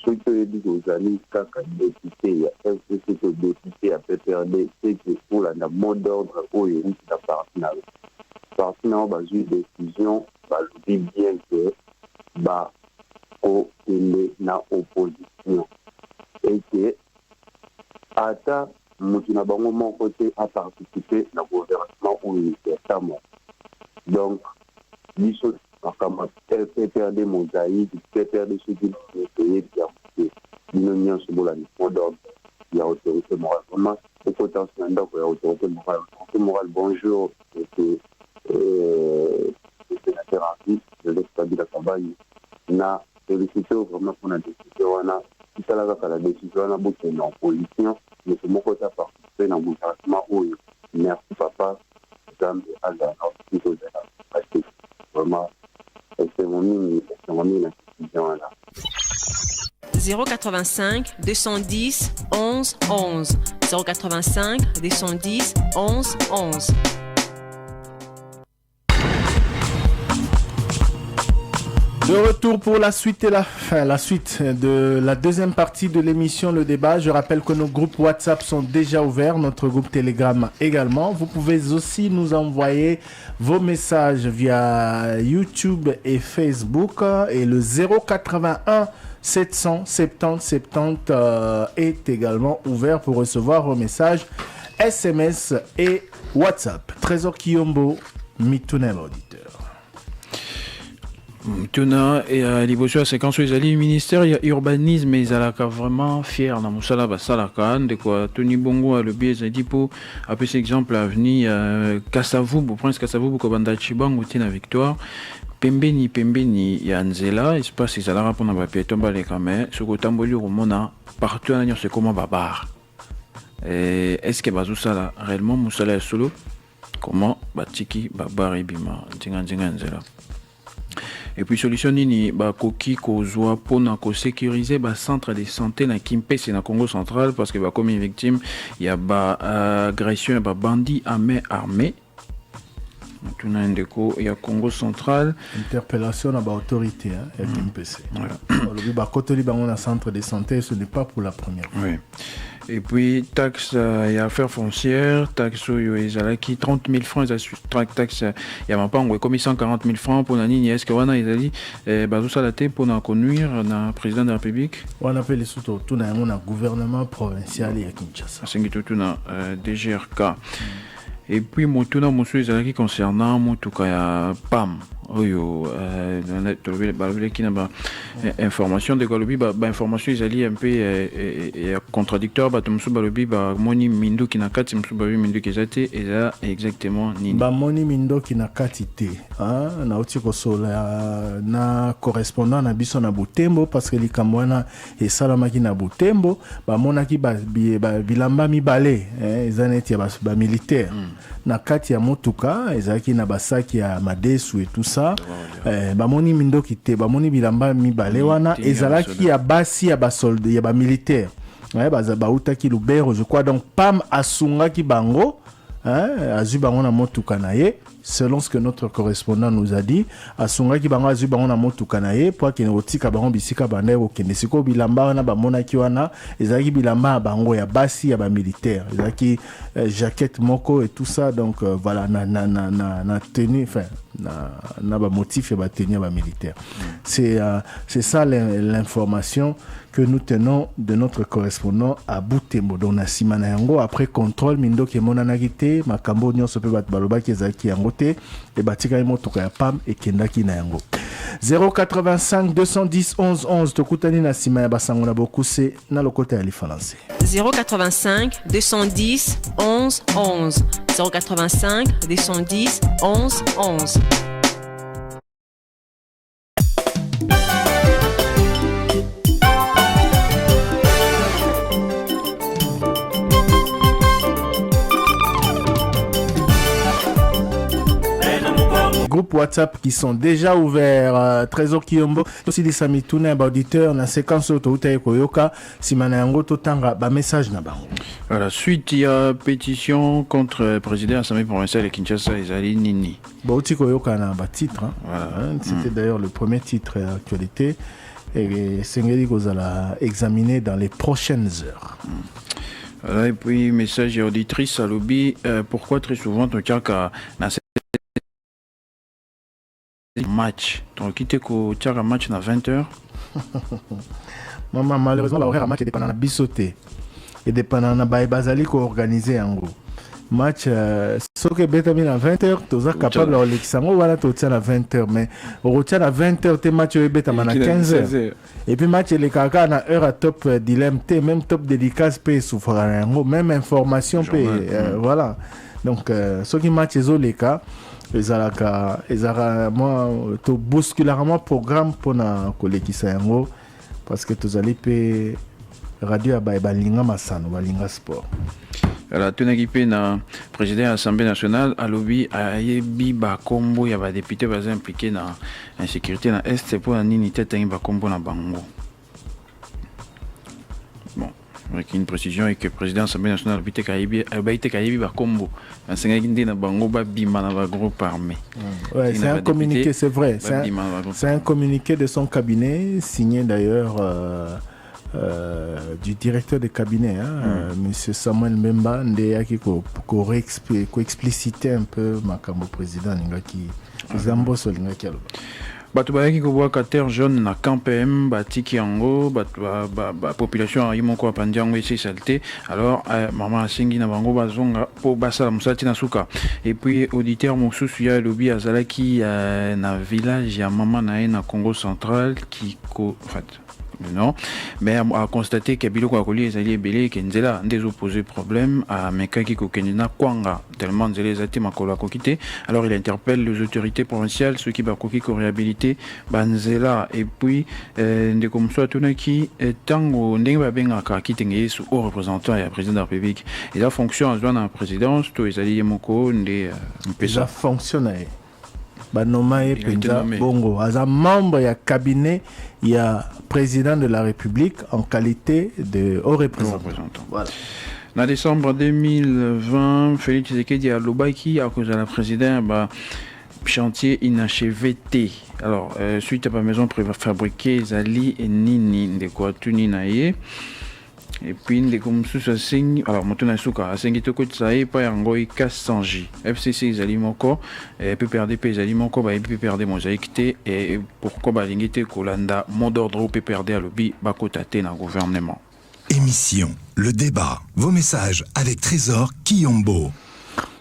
Ceux qui disent aux amis, quand député, il y a FCC que député à PPRD, c'est que pour la mot d'ordre, où il y a partenariat. Partenariat, bah, j'ai une décision, bah, je dis bien que, bah, il est dans l'opposition. Et que, à ta, Moutina Bango, mon côté, a participé dans le gouvernement où il était tellement. Donc, ils sont PPRD mosaïque, PPRD ceux qui ont payé bien. L'union sur la mot d'ordre, il y a autorité morale. Vraiment, au potentiel, il y a autorité morale. Autorité morale, bonjour, c'est le sénateur Henri, de l'ex-Kabila de la campagne. On a félicité vraiment qu'on a décidé, on a tout à l'heure la décision, on a beaucoup en position, mais c'est mon côté à participer dans le gouvernement où merci papa, dame et Alda, parce que vraiment, c'est mon mini la décision là. 085 210 11 11 085 210 11 11. De retour pour la suite la suite de la deuxième partie de l'émission Le Débat. Je rappelle que nos groupes WhatsApp sont déjà ouverts, notre groupe Telegram également. Vous pouvez aussi nous envoyer vos messages via YouTube et Facebook et le 081 770 70 est également ouvert pour recevoir vos messages SMS et WhatsApp. Trésor Kiyombo, Mituna l'auditeur. Tuna et l'évolution à séquence les alliés ministère urbanisme mais ils allaient vraiment fier dans Moussala Bassalaka de quoi Tony Bongo a le biais a dit pour après cet exemple à venir Kassavou prince Kassavou Kobanda Chibang ou Tina Victoire Pembeni Yanzela il se passe ils allaient répondre à papier tomber les caméras ce que Tamboli Romona partout à c'est comment babar est-ce que bazou ça réellement Moussala solo comment Batiki babar et bima Tinga Nzela. Et puis solution nini ba koki kozwa pona ko sécuriser ba centre de santé na Kimpese na Congo central parce que ba comme victime il y a ba agression ba bandit à main armée. Tuna ndeko il y a Congo central interpellation à ba autorité à Kimpese. Voilà. Le ba kotoli bango na centre de santé ce n'est pas pour la première fois. Oui. Et puis taxe et affaires foncières, taxe qui 30 000 francs, taxe il y a pas on comme 140 000 francs pour la ligne est-ce que on a dit tout ça la tête pour nous conduire na président de la République. On appelle les surtout tout na gouvernement provincial à Kinshasa. C'est tout na DGRK. Et puis motuna monsieur ezalaki concernant motuka ya PAM oyo balobele qui na ba information de kolobi ba information ezali un peu contradictoire ba tumsu balobi ba moni mindo ki na kati msu ba mindo ki zate eza exactement nini ba moni mindo ki na kati te na oti ko sola na correspondant na biso na Butembo parce que likambo wana esalamaki na Butembo ba monaki ba bilamba mibale ezaneti ya ba militaire na kati ya motuka ezaki na basaki ya madesu et tout ça bamoni mindoki te bamoni bilamba mibale wana ezalaki ya basi ya basolde ya ba militaire bautaki Lubero je crois donc PAM asungaki bango azu bango na motuka na ye selon ce que notre correspondant nous a dit asungaki bango azu bango na motuka na ye po akende kotika bango bisika banda kokende siko bilamba wana bamonaki wana ezalaki bilamba ya bango ya basi ya ba militaire ezalaki jaquette moko et tout ça donc voilà na tenue enfin na ba motif ya ba tenue ba militaire c'est ça l'information que nous tenons de notre correspondant à Butembo donc na simana yango après contrôle mindo ke monanaki te makambo nyonso pe bat balobaki ezalaki yango te e batika motoka ya PAM et kendaki na yango 085 210 11 11 tokutani na sima ya basango na bokuse na lokota ya lifalanse 085 210 11 11 085 210 11 11 groupes WhatsApp qui sont déjà ouverts. Trésor Kiyombo, aussi des samituna auditeurs, na séquence autouta koyoka, si manayango totanga ba message na bango. À la suite, il y a pétition contre le président de l'Assemblée provinciale de Kinshasa, Ezali Nini. Bon, tu koyoka na ba titre, hein. Voilà. C'était d'ailleurs le premier titre actualité. Et Sengeli Gozala examiné dans les prochaines heures. Voilà, et puis, message auditrice à lobby, pourquoi très souvent tu as qu'à match, donc quitter qu'au tiers match à 20h. Maman, malheureusement, l'horaire match est dépendant de Bissoté. Et dépendant de Bazali qui organisé en gros. Match, ce que Bétamine à 20h, tu es capable de l'examen, voilà, tu tiens à 20h, mais au retour à 20h, tu match Bétamine à 15h. Et puis match, les caca à heure à top dilemme, même top dédicace, souffrir, même information, voilà. Donc, ce qui match, les cas, ils ont moi, tu bousculairement programme pour na collègue Sayango, parce que tu allais radio à Balinga Massano, Balinga Sport. Alors, tu n'as pas président de l'Assemblée nationale, à lobby, à Yebi Bakombo, il y a des députés impliqués dans l'insécurité dans l'Est, pour la unité de Bakombo dans Bango. Bon, avec une précision, et que le président de l'Assemblée nationale a été Yebi Bakombo. C'est un Bango, Bima, dans un groupe armé. Ouais, c'est un communiqué, c'est vrai. C'est un communiqué de son cabinet, signé d'ailleurs. Du directeur de cabinet, M. Samuel Memba, qui a explicité un peu Makambo président qui Zambo Solingaki. Batu bayaki ko boa terre jaune na campem batiki yango population yimoko pandiango ici salté alors maman asengi na bango bazonga po basala musati na suka et puis auditeur mosusu ya lobby azalaki na village ya maman na Congo central qui en fait non, mais a constaté que Biloko Akoli est allé belé que Nzela des opposés problème à Mekaki Kokenina Kwanga tellement Nzela est allé Makola Kokité. Alors il interpelle les autorités provinciales, ceux qui bakoki ko réhabilité Banzela et puis de comme soit tunaki tango ndenge benga ka kitenge sous haut représentant et président de la République. Et la fonction en zone en présidence, to est allé Moko ndé ça fonctionne. Banomae Penza Bongo, as un membre du cabinet, il y a président de la République en qualité de haut représentant. Voilà. En décembre 2020, Félix Tshisekedi a Lobaki à cause de la présidente chantier inachevé T. Alors suite à la maison préfabriquée Zali et Nini de quoi Tuninaye. Et puis des comme sous signe alors motuna suka asengi toko tsae pa yango kasanji FCC izali moko et peut perdre pays izali moko ba peut perdre mosaïque et pourquoi ba lingité kolanda mot d'ordre peut perdre à lobby bakotate na gouvernement. Émission Le débat, vos messages avec Trésor Kiyombo.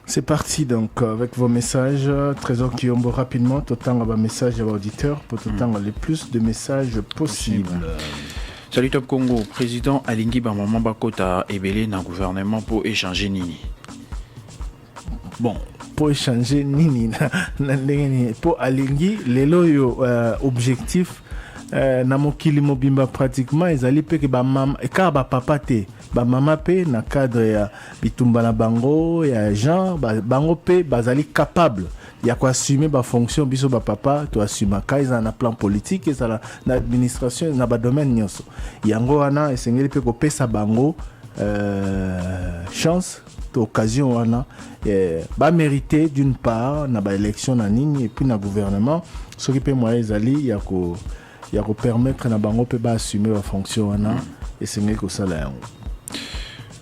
C'est parti donc avec vos messages. Trésor Kiyombo rapidement, autant de messages à l'auditeur pour autant les plus de messages possibles. Salut Top Congo, président Alingi Bamama Bakota Ebele dans le gouvernement pour échanger Nini. Bon, pour échanger Nini, pour Alingi, les loyaux objectifs, Namokili Mobimba pratiquement, ils allaient que Bamama, et car Papa te, Bamama pe, na cadre ya Bitumba na Bango, ya Jean, Bango pe, bazali capable. Il y a quoi assumer ma fonction biso ba papa to assumer kaiza na plan politique et ça na administration na ba domaine nyonso yango wana esengeli pe ko pesa bango chance to occasion wana ba mériter d'une part na ba élection na nini et puis na gouvernement ce qui peut moi ezali ya ko permettre na bango pe ba assumer la fonction wana esengeli ko sala yango.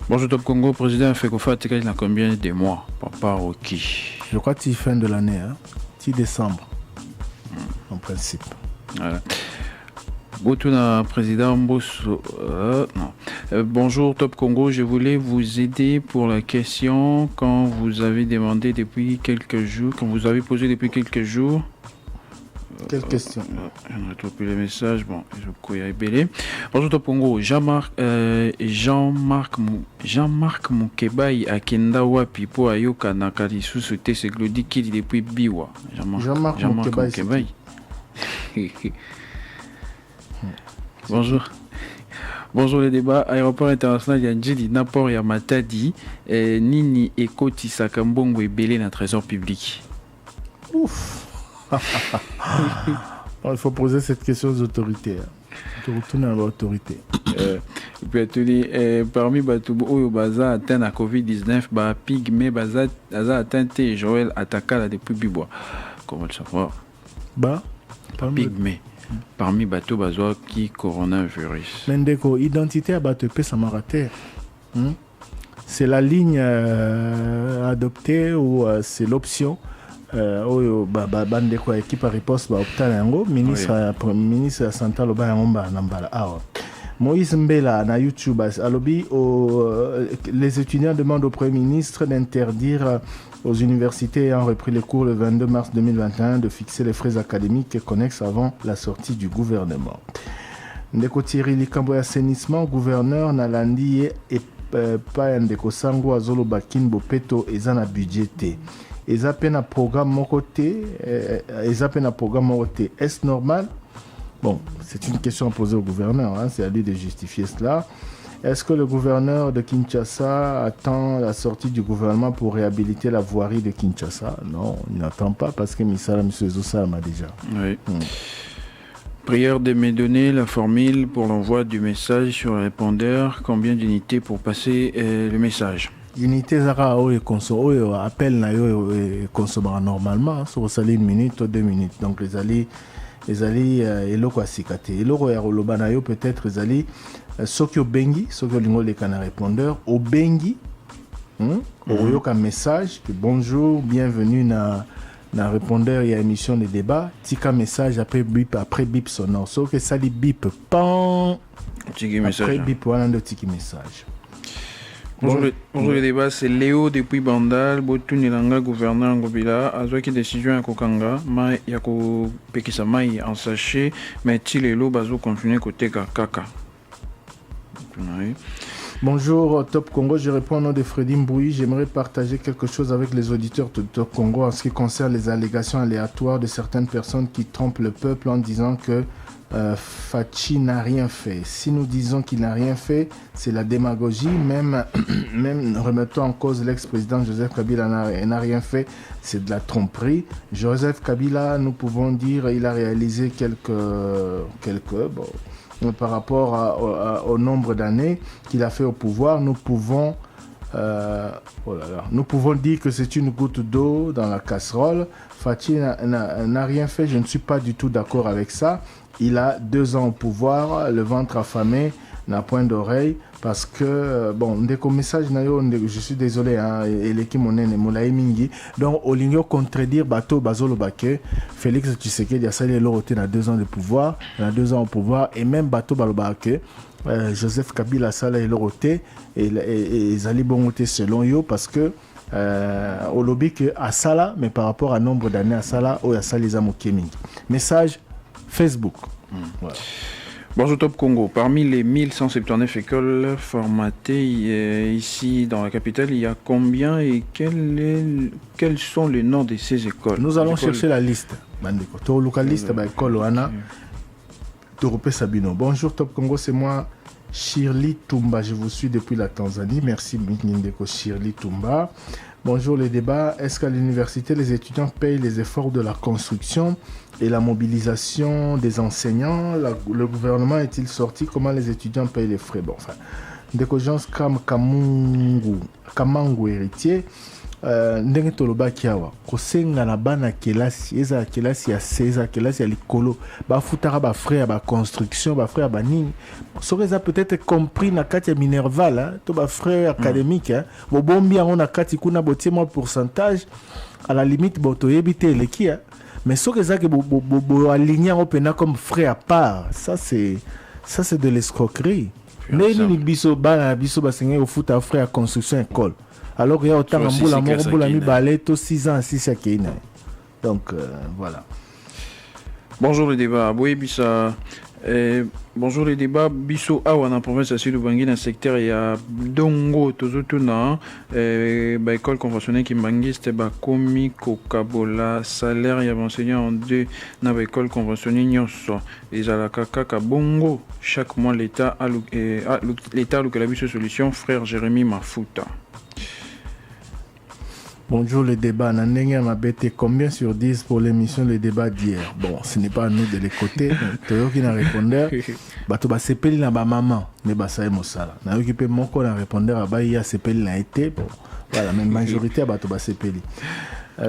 Bonjour Top Congo, président Fekofa, tu as combien de mois par rapport au qui? Je crois que c'est fin de l'année, 6 décembre, en principe. Voilà. Boutuna, président Bosso. Bonjour Top Congo, je voulais vous aider pour la question quand vous avez demandé depuis quelques jours, quand vous avez posé depuis quelques jours. Quelle question? Je ne retrouve plus les messages. Bon, je vais ébélé. Bonjour Top Congo. Jean-Marc Moukebaï à Kenda Wapi pour Ayoka Nakalisu Sote Seglodi qui depuis Biwa. Jean-Marc Moukebaï. Bonjour. Bonjour les débats. Aéroport international Yanjili Napor Yamatadi Nini et Koti Sakambongo et Belé dans le trésor public. Ouf. Il faut poser cette question aux autorités. Tu retournes à l'autorité. Parmi Batoubo Baza atteint la Covid-19, Pygmé Baza atteint Joël Atakala depuis Bibois. Comment le savoir? Pygmé. Parmi Bateau Bazoa qui coronavirus. Mendeko, identité à Bateau Samarater. C'est la ligne adoptée ou c'est l'option bandeko équipe riposte ba optana yango ministre santé loba yango nambala awa Moïse Mbela na YouTube alobi les étudiants demandent au Premier ministre d'interdire aux universités ayant repris les cours le 22 mars 2021 de fixer les frais académiques connexes avant la sortie du gouvernement. Ndeko Thierry Likambo assainissement gouverneur Nalandi et pas Ndeko Sango Azolo Bakin Bopeto ezana budgété. Eza pena programme mokoté, est-ce normal? Bon, c'est une question à poser au gouverneur, c'est à lui de justifier cela. Est-ce que le gouverneur de Kinshasa attend la sortie du gouvernement pour réhabiliter la voirie de Kinshasa? Non, il n'attend pas parce que M. Zosa m'a déjà. Oui. Prière de me donner la formule pour l'envoi du message sur le répondeur. Combien d'unités pour passer le message? Unité zara oyo appel na yo consommera normalement sur sali 1 minute ou 2 minutes. Donc les alliés eloko asikate eloko ya loba na yo peut-être les alliés soki obengi soki olingo le kana répondeur obengi oyoka message que bonjour bienvenue na répondeur ya émission de débat tika message après bip sonore soki sali bip pan tiki message après bip wana ndo tiki message. Bonjour le débat, c'est Léo depuis Bandal, Botun Ilanga, gouverneur Ngobila, Azwaki décision à Kokanga, Mai Yako Pekisa Mai en sachet, mais Tilelo Bazo continuer côté Kaka. Bonjour Top Congo, je réponds au nom de Freddy Mbouy. J'aimerais partager quelque chose avec les auditeurs de Top Congo en ce qui concerne les allégations aléatoires de certaines personnes qui trompent le peuple en disant que Fachi n'a rien fait. Si nous disons qu'il n'a rien fait, c'est la démagogie. Même remettons en cause l'ex-président Joseph Kabila n'a rien fait, c'est de la tromperie. Joseph Kabila, nous pouvons dire, il a réalisé quelques par rapport au nombre d'années qu'il a fait au pouvoir, nous pouvons dire que c'est une goutte d'eau dans la casserole. Fachi n'a rien fait, je ne suis pas du tout d'accord avec ça. Il a 2 ans au pouvoir, le ventre affamé, n'a point d'oreille, parce que, dès qu'au message, je suis désolé, et l'équipe monnaie, Moulaï Mingi, donc, au lieu de contredire Bato Bazolo Baké, Félix Tshisekedi a sali l'oroté dans 2 ans de pouvoir, et même Bato Balobake, Joseph Kabila a sali l'oroté, et Zali Bongoté selon yo, parce que, au lobby que à Sala, mais par rapport à nombre d'années à Sala, ou à Saliza Mokeming. Message Facebook. Voilà. Bonjour Top Congo. Parmi les 1179 écoles formatées ici dans la capitale, il y a combien et quels sont les noms de ces écoles? Nous allons chercher la liste. Bonjour Top Congo, c'est moi Shirley Toumba. Je vous suis depuis la Tanzanie. Merci Mindeko Shirley Toumba. Bonjour les débats. Est-ce qu'à l'université, les étudiants payent les efforts de la construction et la mobilisation des enseignants? Le gouvernement est-il sorti? Comment les étudiants payent les frais? Bon, enfin, Ndekojans Kamangu héritier. Ndenge tolobaki awa kosenga na bana kelasi eza kelasi ya 16 kelasi ya likolo bafutaka ba frère ba construction ba frère ba nini soki eza peut-être compris na kati ya Minerval to ba frère académique bobombi yango na kati kuna botie mo pourcentage à la limite botoyebi te eleki mais soki eza ke bo aligner yango pena comme frère à part ça c'est de l'escroquerie nini biso bana biso basenga ofuta frère construction école alors qu'il y a autant de tout 6 ans, 6 à Kenya. Donc, voilà. Bonjour le débat. Bonjour les débats. Bisso Awa dans la province de Bangui, dans le secteur, il y a Dongo, Tozotuna, école conventionnelle qui Bangui, c'était Komi, Kokabola, salaire, il y a enseignant en 2 dans l'école conventionnelle Nyonso. Et à la Kaka Bongo, chaque mois l'État a la solution, frère Jérémy Mafuta. Bonjour le débat. Nandenge Mabete, combien sur 10 pour l'émission Le débat d'hier? Bon, ce n'est pas à nous de l'écouter. Toyo qui n'a répondeur. Bato ba sepeli na ba maman. Ne ba sae mosala. Na yo qui peut moko na répondeur à ba ya sepeli na été. Bon, voilà, mais majorité à bato ba sepeli.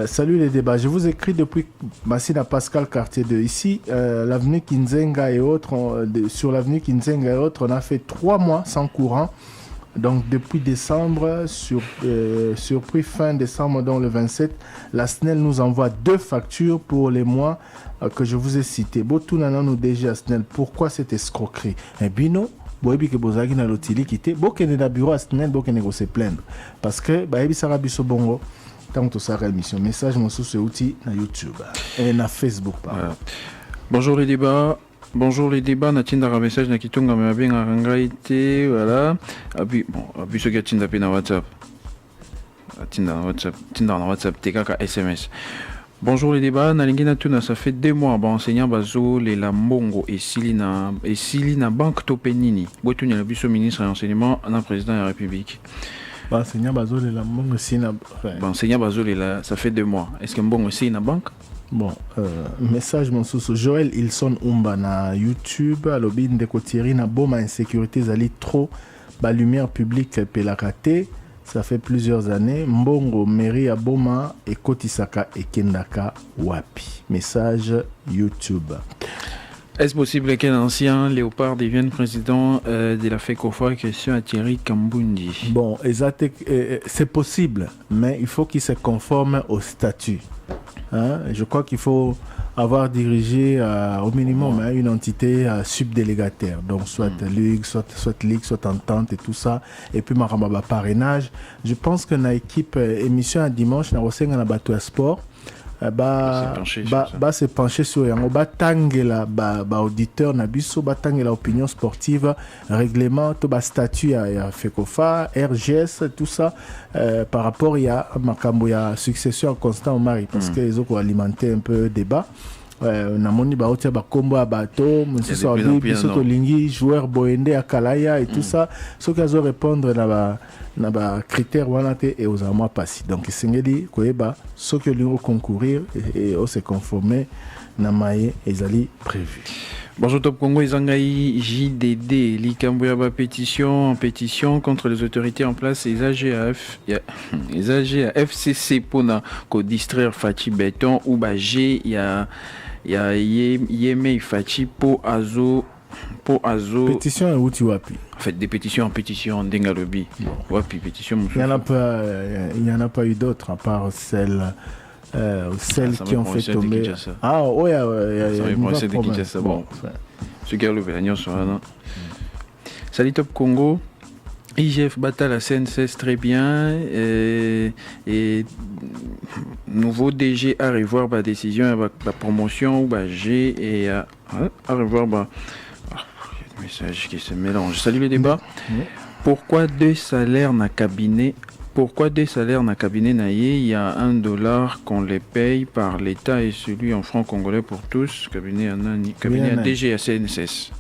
Salut les débats. Je vous écris depuis Massina Pascal quartier 2. Ici, l'avenue Kinzenga et autres, sur l'avenue Kinzenga et autres, on a fait 3 mois sans courant. Donc depuis décembre, surpris fin décembre, donc le 27, la SNEL nous envoie 2 factures pour les mois que je vous ai cités. Botunana nous déjà SNEL, pourquoi cette escroquerie? Et bino, boebi que bozagi na lotili quitté, bokene na bureau à SNEL, bokene go se plaindre. Parce que baebi sara biso bongo, tant que ça émission. Message mon sous ce outil na YouTube et na Facebook. Voilà. Bonjour les débats. Bonjour les débats, Natindara message na kitunga me bien rangaite voilà. Abi bon, abi ce gars tinda pe na WhatsApp. Tinda na WhatsApp TKK SMS. Bonjour les débats, na lingina tuna ça fait 2 mois ba enseignant bazo les lambongo et Silina banque topenini. Botunya le biso ministre de l'enseignement na président de la République. Ba enseignant bazo les lambongo Silina. Ba enseignant bazo les là, ça fait 2 mois. Est-ce que mbongo c'est une banque? Bon, message mon sous Joël Ilson Umba na YouTube alobi ndeko Thierry na boma insécurité zali trop ba lumière publique pelakate, ça fait plusieurs années mbongo mairie ya boma et kotisaka et kendaka wapi. Message YouTube. Est-ce possible qu'un ancien Léopard devienne président de la FECOFA? Question à Thierry Kambundi. Bon, c'est possible, mais il faut qu'il se conforme au statut. Hein? Je crois qu'il faut avoir dirigé au minimum une entité subdélégataire, donc soit Ligue, soit Ligue, soit Entente et tout ça, et puis Maramba parrainage. Je pense que na équipe émission à dimanche na Rosenga na Bato Sport se pencher sur yango batangela auditeur na biso batangela opinion sportive règlement to ba statut ya FECOFA RGS tout ça par rapport ya makambo ya succession à Constant Omari parce que les autres alimenter un peu débat namoni baotia bakombo ya bato mosusu abi biso tolingi joueur boende ya kalaya et tout ça soki azo répondre na ba critères wana te et aux amois passés donc singeli koyeba soki olingo concourir et on se conformer na maye ezali prévu. Bonjour Top Congo Izangai JDD likambo ya ba pétition contre les autorités en place et AGAF FCC pona ko distraire Fachi Béton ou ba G ya Yeme Fachi po azo pétition et outi wapi en fait des pétitions en pétition d'Engalobi wapi pétition il y en a pas eu d'autres à part celles qui ont fait tomber ouais bon ce gars le Vélignon sur là. Salut Top Congo. IGF Bata la CNCS très bien et nouveau DG à revoir la décision la promotion ou G et à revoir message qui se mélange. Salut les débats. Pourquoi 2 salaires na cabinet? Pourquoi des salaires na cabinet naïe? Il y a $1 qu'on les paye par l'État et celui en francs congolais pour tous. Cabinet à DG à CNCS.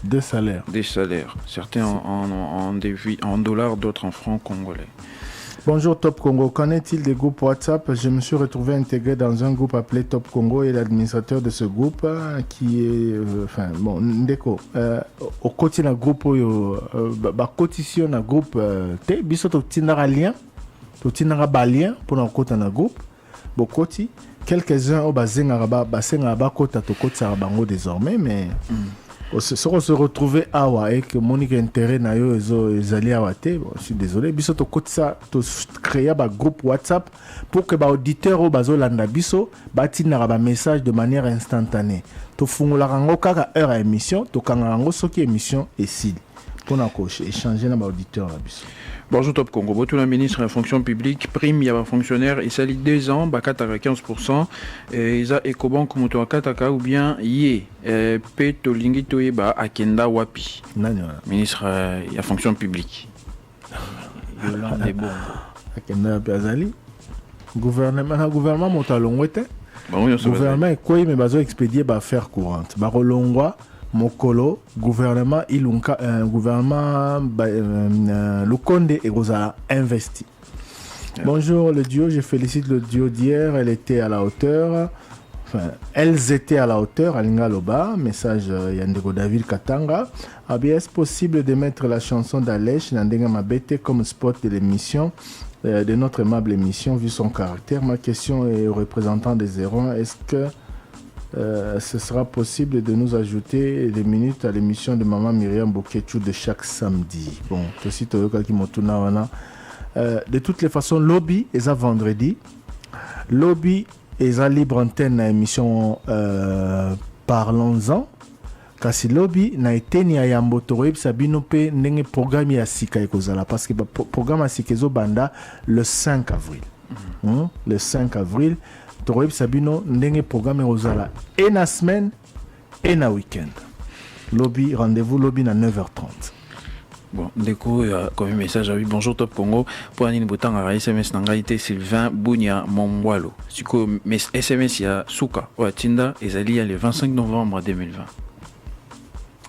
2 salaires. Des salaires. Certains en dollars, d'autres en francs congolais. Bonjour Top Congo. Qu'en est-il des groupes WhatsApp? Je me suis retrouvé intégré dans un groupe appelé Top Congo et l'administrateur de ce groupe qui est... Ndeko. Au quotidien groupe, cotition na groupe, biso to tinara lien, to tinara balien pour na kota na groupe. Bokoti, quelques-uns au basenga ba kota to kota bango désormais, mais... On se retrouver awa et que Monique intérêt na yo ezali awate je suis désolé biso to kotisa to créer ba groupe WhatsApp pour que ba auditeur o bazo landa biso batina ba message de manière instantanée to fungola rango kaka heure à émission to kanga rango soki émission et pour na ko échanger na ba auditeur la biso. Bonjour Top Congo, bonjour la ministre de la fonction publique, prime, il y a un fonctionnaire, il s'allie 2 ans, Bakata à 15%, et il y a Ecobank Moto Akataka ou bien Yé, Peto Lingitoye Akenda Wapi. Ministre de la fonction publique. Yolande est bon. Akenda Wapi Azali. Gouvernement Motalongwete. Gouvernement est quoi, mais bazo expédié affaire courante. Barolongwa. Mokolo gouvernement ilunka gouvernement Lukonde et Rosa investi Bonjour le duo, je félicite le duo d'hier, elle était à la hauteur. Enfin, elles étaient à la hauteur, Alinga Loba, message Yandego David Katanga. Est-ce possible de mettre la chanson d'Alèche Nandenga Mabete comme spot de l'émission, de notre aimable émission, vu son caractère? Ma question est au représentant des Errants. Est-ce que ce sera possible de nous ajouter des minutes à l'émission de Maman Myriam Bokechu de chaque samedi? Bon, aussi Toyoka Kimotuna Wana. De toutes les façons, lobby est à vendredi. Lobby est à libre antenne à émission Parlons-en. Kasi lobby na été ni ayambo toroib sabino pe nenge programme ya sika ekozala parce que programme ya sika ezo banda le 5 avril. Le 5 avril toroib sabino nenge programme ekozala et na semaine et na week-end. Lobby rendez-vous lobby na 9h30. Bon, déco, comme message, oui, bonjour Top Congo. Pour Anine Botang, à SMS Nangaïté Sylvain Bounia Momwalo. Si quoi, SMS, il y a Souka, ou Tinda, et Zali, le 25 novembre 2020.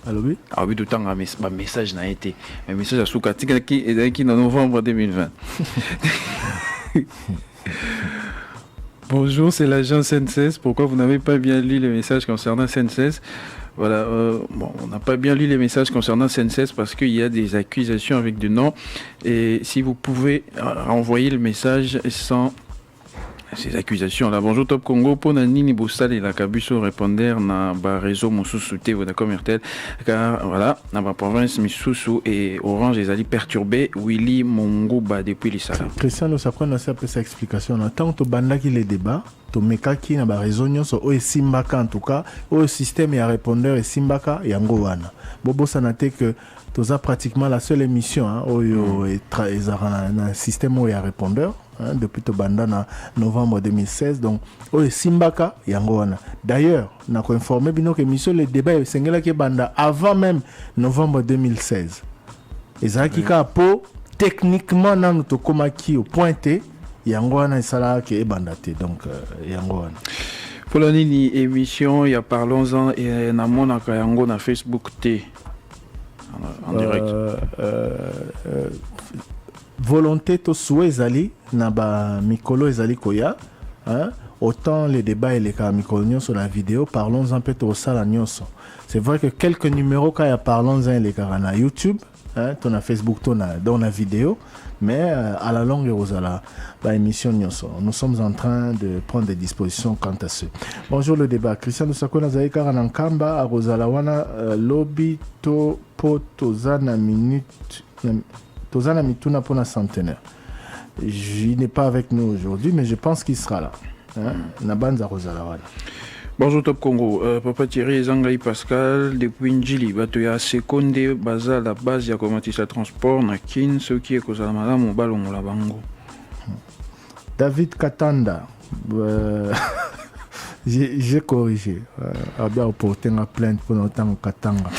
Allô, oui? Ah oui, tout le temps, un message n'a été. Un message à Souka, qui est en novembre 2020. Bonjour, c'est l'agent SENSES. Pourquoi vous n'avez pas bien lu le message concernant SENSES? Voilà, bon, on n'a pas bien lu les messages concernant SENSES parce qu'il y a des accusations avec du nom. Et si vous pouvez envoyer le message sans ces accusations-là. Bonjour Top Congo, pour Nini Boussal et la Kabuso répondeur na ba réseau Moussoussou TV d'accord Mertel car voilà na ba province Moussoussou et Orange les alliés perturbés Willy Mongoba depuis l'Isala. Christian nous apprend aussi après sa explication. Tant que banda qui les débats, to mekaki na ba réseau nyonso o simbaka en tout cas, au système et répondeur et simbaka yango wana. Bobo sanate que toza pratiquement la seule émission oyo un système où il y a répondeur. Depuis le banda en novembre 2016 donc Simbaka Yangoana. D'ailleurs n'a informé bino que mission le débat est sengela ke banda avant même novembre 2016 ezaki ka po techniquement nan to komaki au pointé Yangoana sala ke banda te donc Yangoana. Pour la nini émission il y a parlons-en et na mona ka yango na Facebook T en direct. Volonté to souhait ezali na ba mikolo ezali koya autant les débats et les mikolo sur la vidéo parlons-en peut au sala nyonso. C'est vrai que quelques numéros quand il y a parlons-en les cara na YouTube ton na Facebook ton na dans la vidéo mais à la longue rozala ba émission nyonso. Nous sommes en train de prendre des dispositions quant à ce. Bonjour le débat. Christian Lusako na zaika na Nkamba a rozala wana lobby to potozana minute Tozana Mituna pour la centenaire. Il n'est pas avec nous aujourd'hui, mais je pense qu'il sera là. Nabanza Rosalawana. Bonjour Top Congo. Papa Thierry Zangaï Pascal, depuis Njili, Batoya Seconde, Baza, la base, il y a Comatissa Transport, Nakin, ce qui est Kozala Madame, au ballon, la bango. David Katanda. J'ai corrigé. Abia reporté une plainte pour longtemps Katanga.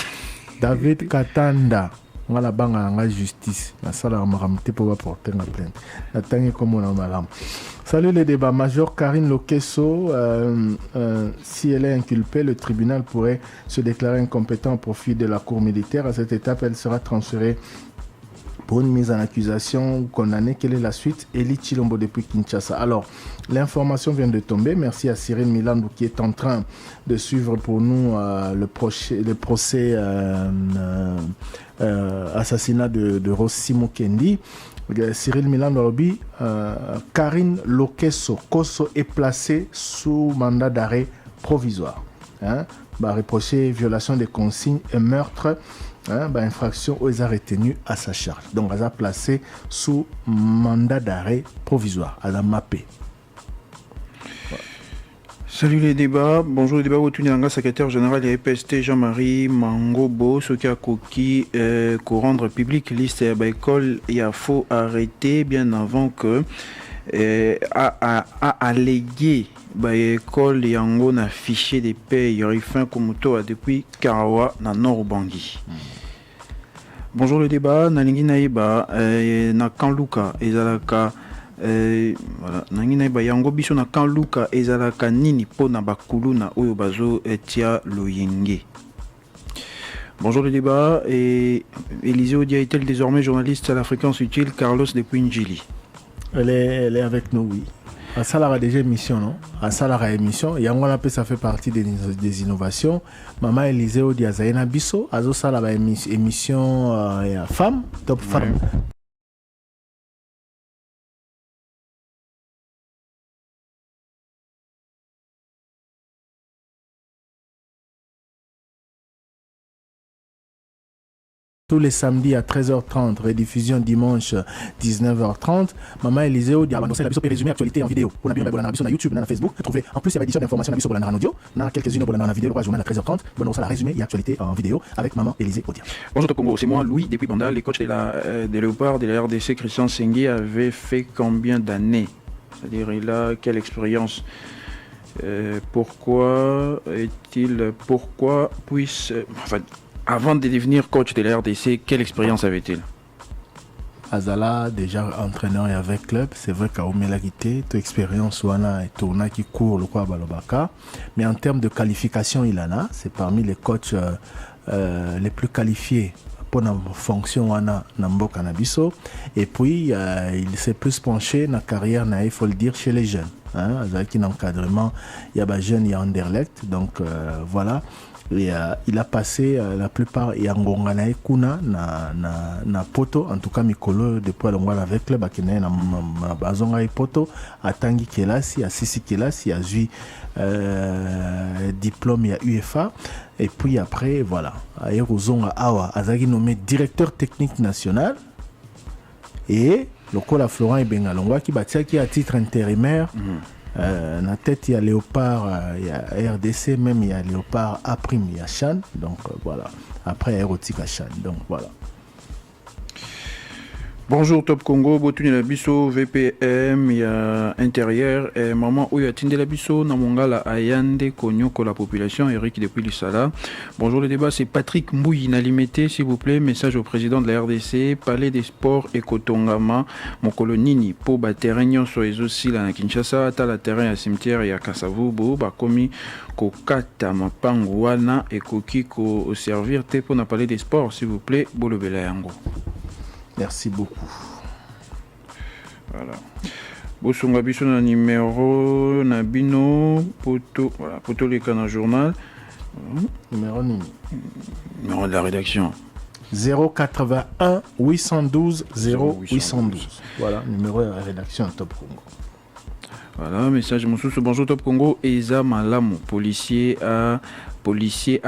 David Katanda. La banque a justice. La salle a ramté pour porter la plainte. La tangé comme on a malam. Salut les débats. Major Karine Lokesso, si elle est inculpée, le tribunal pourrait se déclarer incompétent au profit de la cour militaire. À cette étape, elle sera transférée pour une mise en accusation ou condamnée. Quelle est la suite? Eli Chilombo depuis Kinshasa. Alors, l'information vient de tomber. Merci à Cyril Milandou qui est en train de suivre pour nous le procès assassinat de Rossimo Kendi. Cyril Milandou Lobi, Karine Lokesso Kosso est placée sous mandat d'arrêt provisoire. Reproché violation des consignes et meurtre. Infraction aux arrêts tenus à sa charge. Donc, elle a placé sous mandat d'arrêt provisoire. Elle a mappé. Voilà. Salut les débats. Bonjour les débats. Outunanga, secrétaire général de EPST Jean-Marie Mangobo, ce qui a coquille rendre public liste à l'école. Il a faut arrêter bien avant que a allégué l'école yango na fichier des pays il fin comme toi depuis Karawa na Nord Bangui. Bonjour le débat nalingi naïba na Kanluka ezalaka voilà nalingi naïba yango biso na Kanluka ezalaka nini po na bakulu na oyo bazo etia loyenge. Bonjour le débat et Élisée Odia est-elle désormais journaliste à la fréquence utile Carlos depuis Njili. Elle est avec nous, oui. À Salara déjà émission, non? À Salara émission, Yangola ça fait partie des innovations. Maman Élisée Odia Zaina Bisso, Azo Salara émission femme, top femme. Tous les samedis à 13h30, rediffusion dimanche 19h30. Maman Élisée, il y a un résumé actualité en vidéo. On a bien la sur YouTube, sur Facebook. Trouvez en plus il y a édition d'informations sur la audio. On a quelques-unes pour la vidéo, le journal à 13h30. Bon, on a résumé et actualité en vidéo avec Maman Élisée Odia. Bonjour Top Congo, c'est moi Louis depuis Bandal, les coachs des Léopards de la RDC. Christian Sengi avait fait combien d'années? C'est-à-dire il a quelle expérience? Pourquoi puisse avant de devenir coach de la RDC, quelle expérience avait-il? Azala, déjà entraîneur et avec club, c'est vrai qu'à Omelagité, toute expérience wana et tourna qui court le quoi Balobaka. Mais en termes de qualification, il en a. C'est parmi les coachs les plus qualifiés pour la fonction wana Nambo Canabiso. Et puis, il s'est plus penché dans la carrière, il faut le dire, chez les jeunes. Avec un encadrement, il y a des jeunes, il y a Anderlecht. Donc, voilà. Et, il a passé la plupart et Ngonganae Kuna na poto en tout cas Mikolo depuis Alongwala avec le bakene na bazonga poto à Tangi Kelasi à Sisi Kelasi à Zui diplôme ya UEFA et puis après voilà à Erozonga Awa Azagi nommé directeur technique national et lokola Florent Ibengalongwa qui batia qui à titre intérimaire la tête il y a Léopard, il y a RDC, même il y a Léopard A', il y a Chan, donc voilà. Après Aérotique à Chan, donc voilà. Bonjour Top Congo, Botuni la biso, VPM, il y a intérieur, et maman où il y a Tinde la biso, Namongala Ayande, Konyoko la population, Eric depuis l'Issala. Bonjour le débat, c'est Patrick Mbouy, Nalimete, s'il vous plaît, message au président de la RDC, Palais des Sports et Kotongama, Mokolo Nini, Po Baterignon, Soezo Sila, na Kinshasa, Tala terrain à cimetière et à Kasavubu, Bakomi, Kokata, Mapanguana et Koki, Ko servir, Tepo na Palais des Sports, s'il vous plaît, Bolobela Yango. Merci beaucoup. Voilà. Bosonga biso na numéro Nabino poto voilà poto les canaux journal. Numéro de la rédaction. 081 812 0812. Voilà, numéro de la rédaction Top Congo. Voilà, message Moussou, bonjour Top Congo, Eza Malamu, policier à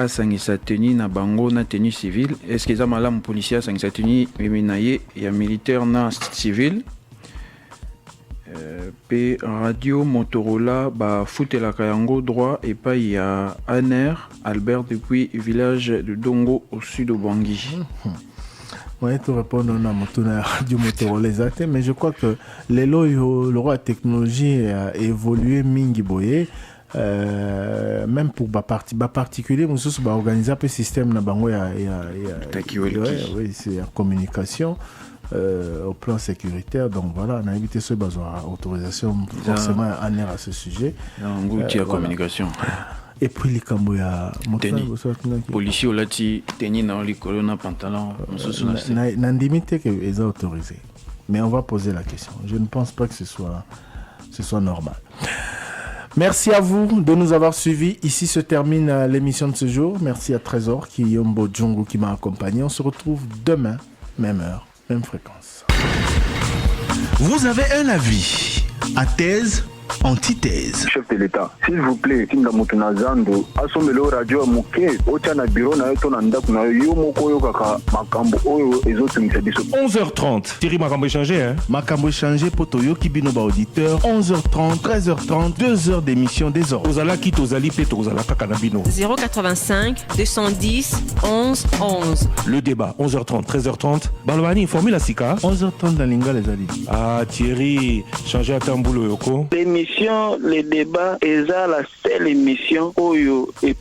Sangisa Teni na bango na tenue civile. Est-ce que Eza Malamu, policier à Sangisa Teni, il y a militaire na civil? P radio Motorola, ba foutela kayango droit et pas il y a Aner, Albert depuis village de Dongo au sud de Bangui. Ouais, tu réponds à la radio Motorola, mais je crois que le roi de technologie a évolué mingi boye. Même pour particulier, nous sommes organisé un peu système na bango oui, c'est en communication au plan sécuritaire. Donc voilà, on a évité ce besoin autorisation forcément à ce sujet. Outil à communication. Et puis les camboya policiers au lati tenir dans les colonnes pantalon n'indimité que les a autorisé. Mais on va poser la question. Je ne pense pas que ce soit normal. Merci à vous de nous avoir suivis. Ici se termine l'émission de ce jour. Merci à Trésor Kiyombo Djongo qui m'a accompagné. On se retrouve demain, même heure, même fréquence. Vous avez un avis à thèse, antithèse. Chef de l'État, s'il vous plaît, Tinga Mutunazando, asomelo radio Moké, Ochana Biro na Yoto Nandak na Yomoko Yokaka, Makambo Oyo, et autres Misabiso. 11h30, Thierry Makambo échangé, hein? Makambo échangé, Potoyo Kibinoba auditeur, 11h30, 13h30, 2h d'émission des ordres. Ozala Kit, Ozali Pet, Ozala Kakanabino. 085 210 11 11. Le débat, 11h30, 13h30. Balwani, Formule Sika. 11h30 dans l'Inga, les alliés. Ah, Thierry, changer à Tamboulou Yoko. L'émission, les débats, et ça, la seule émission où et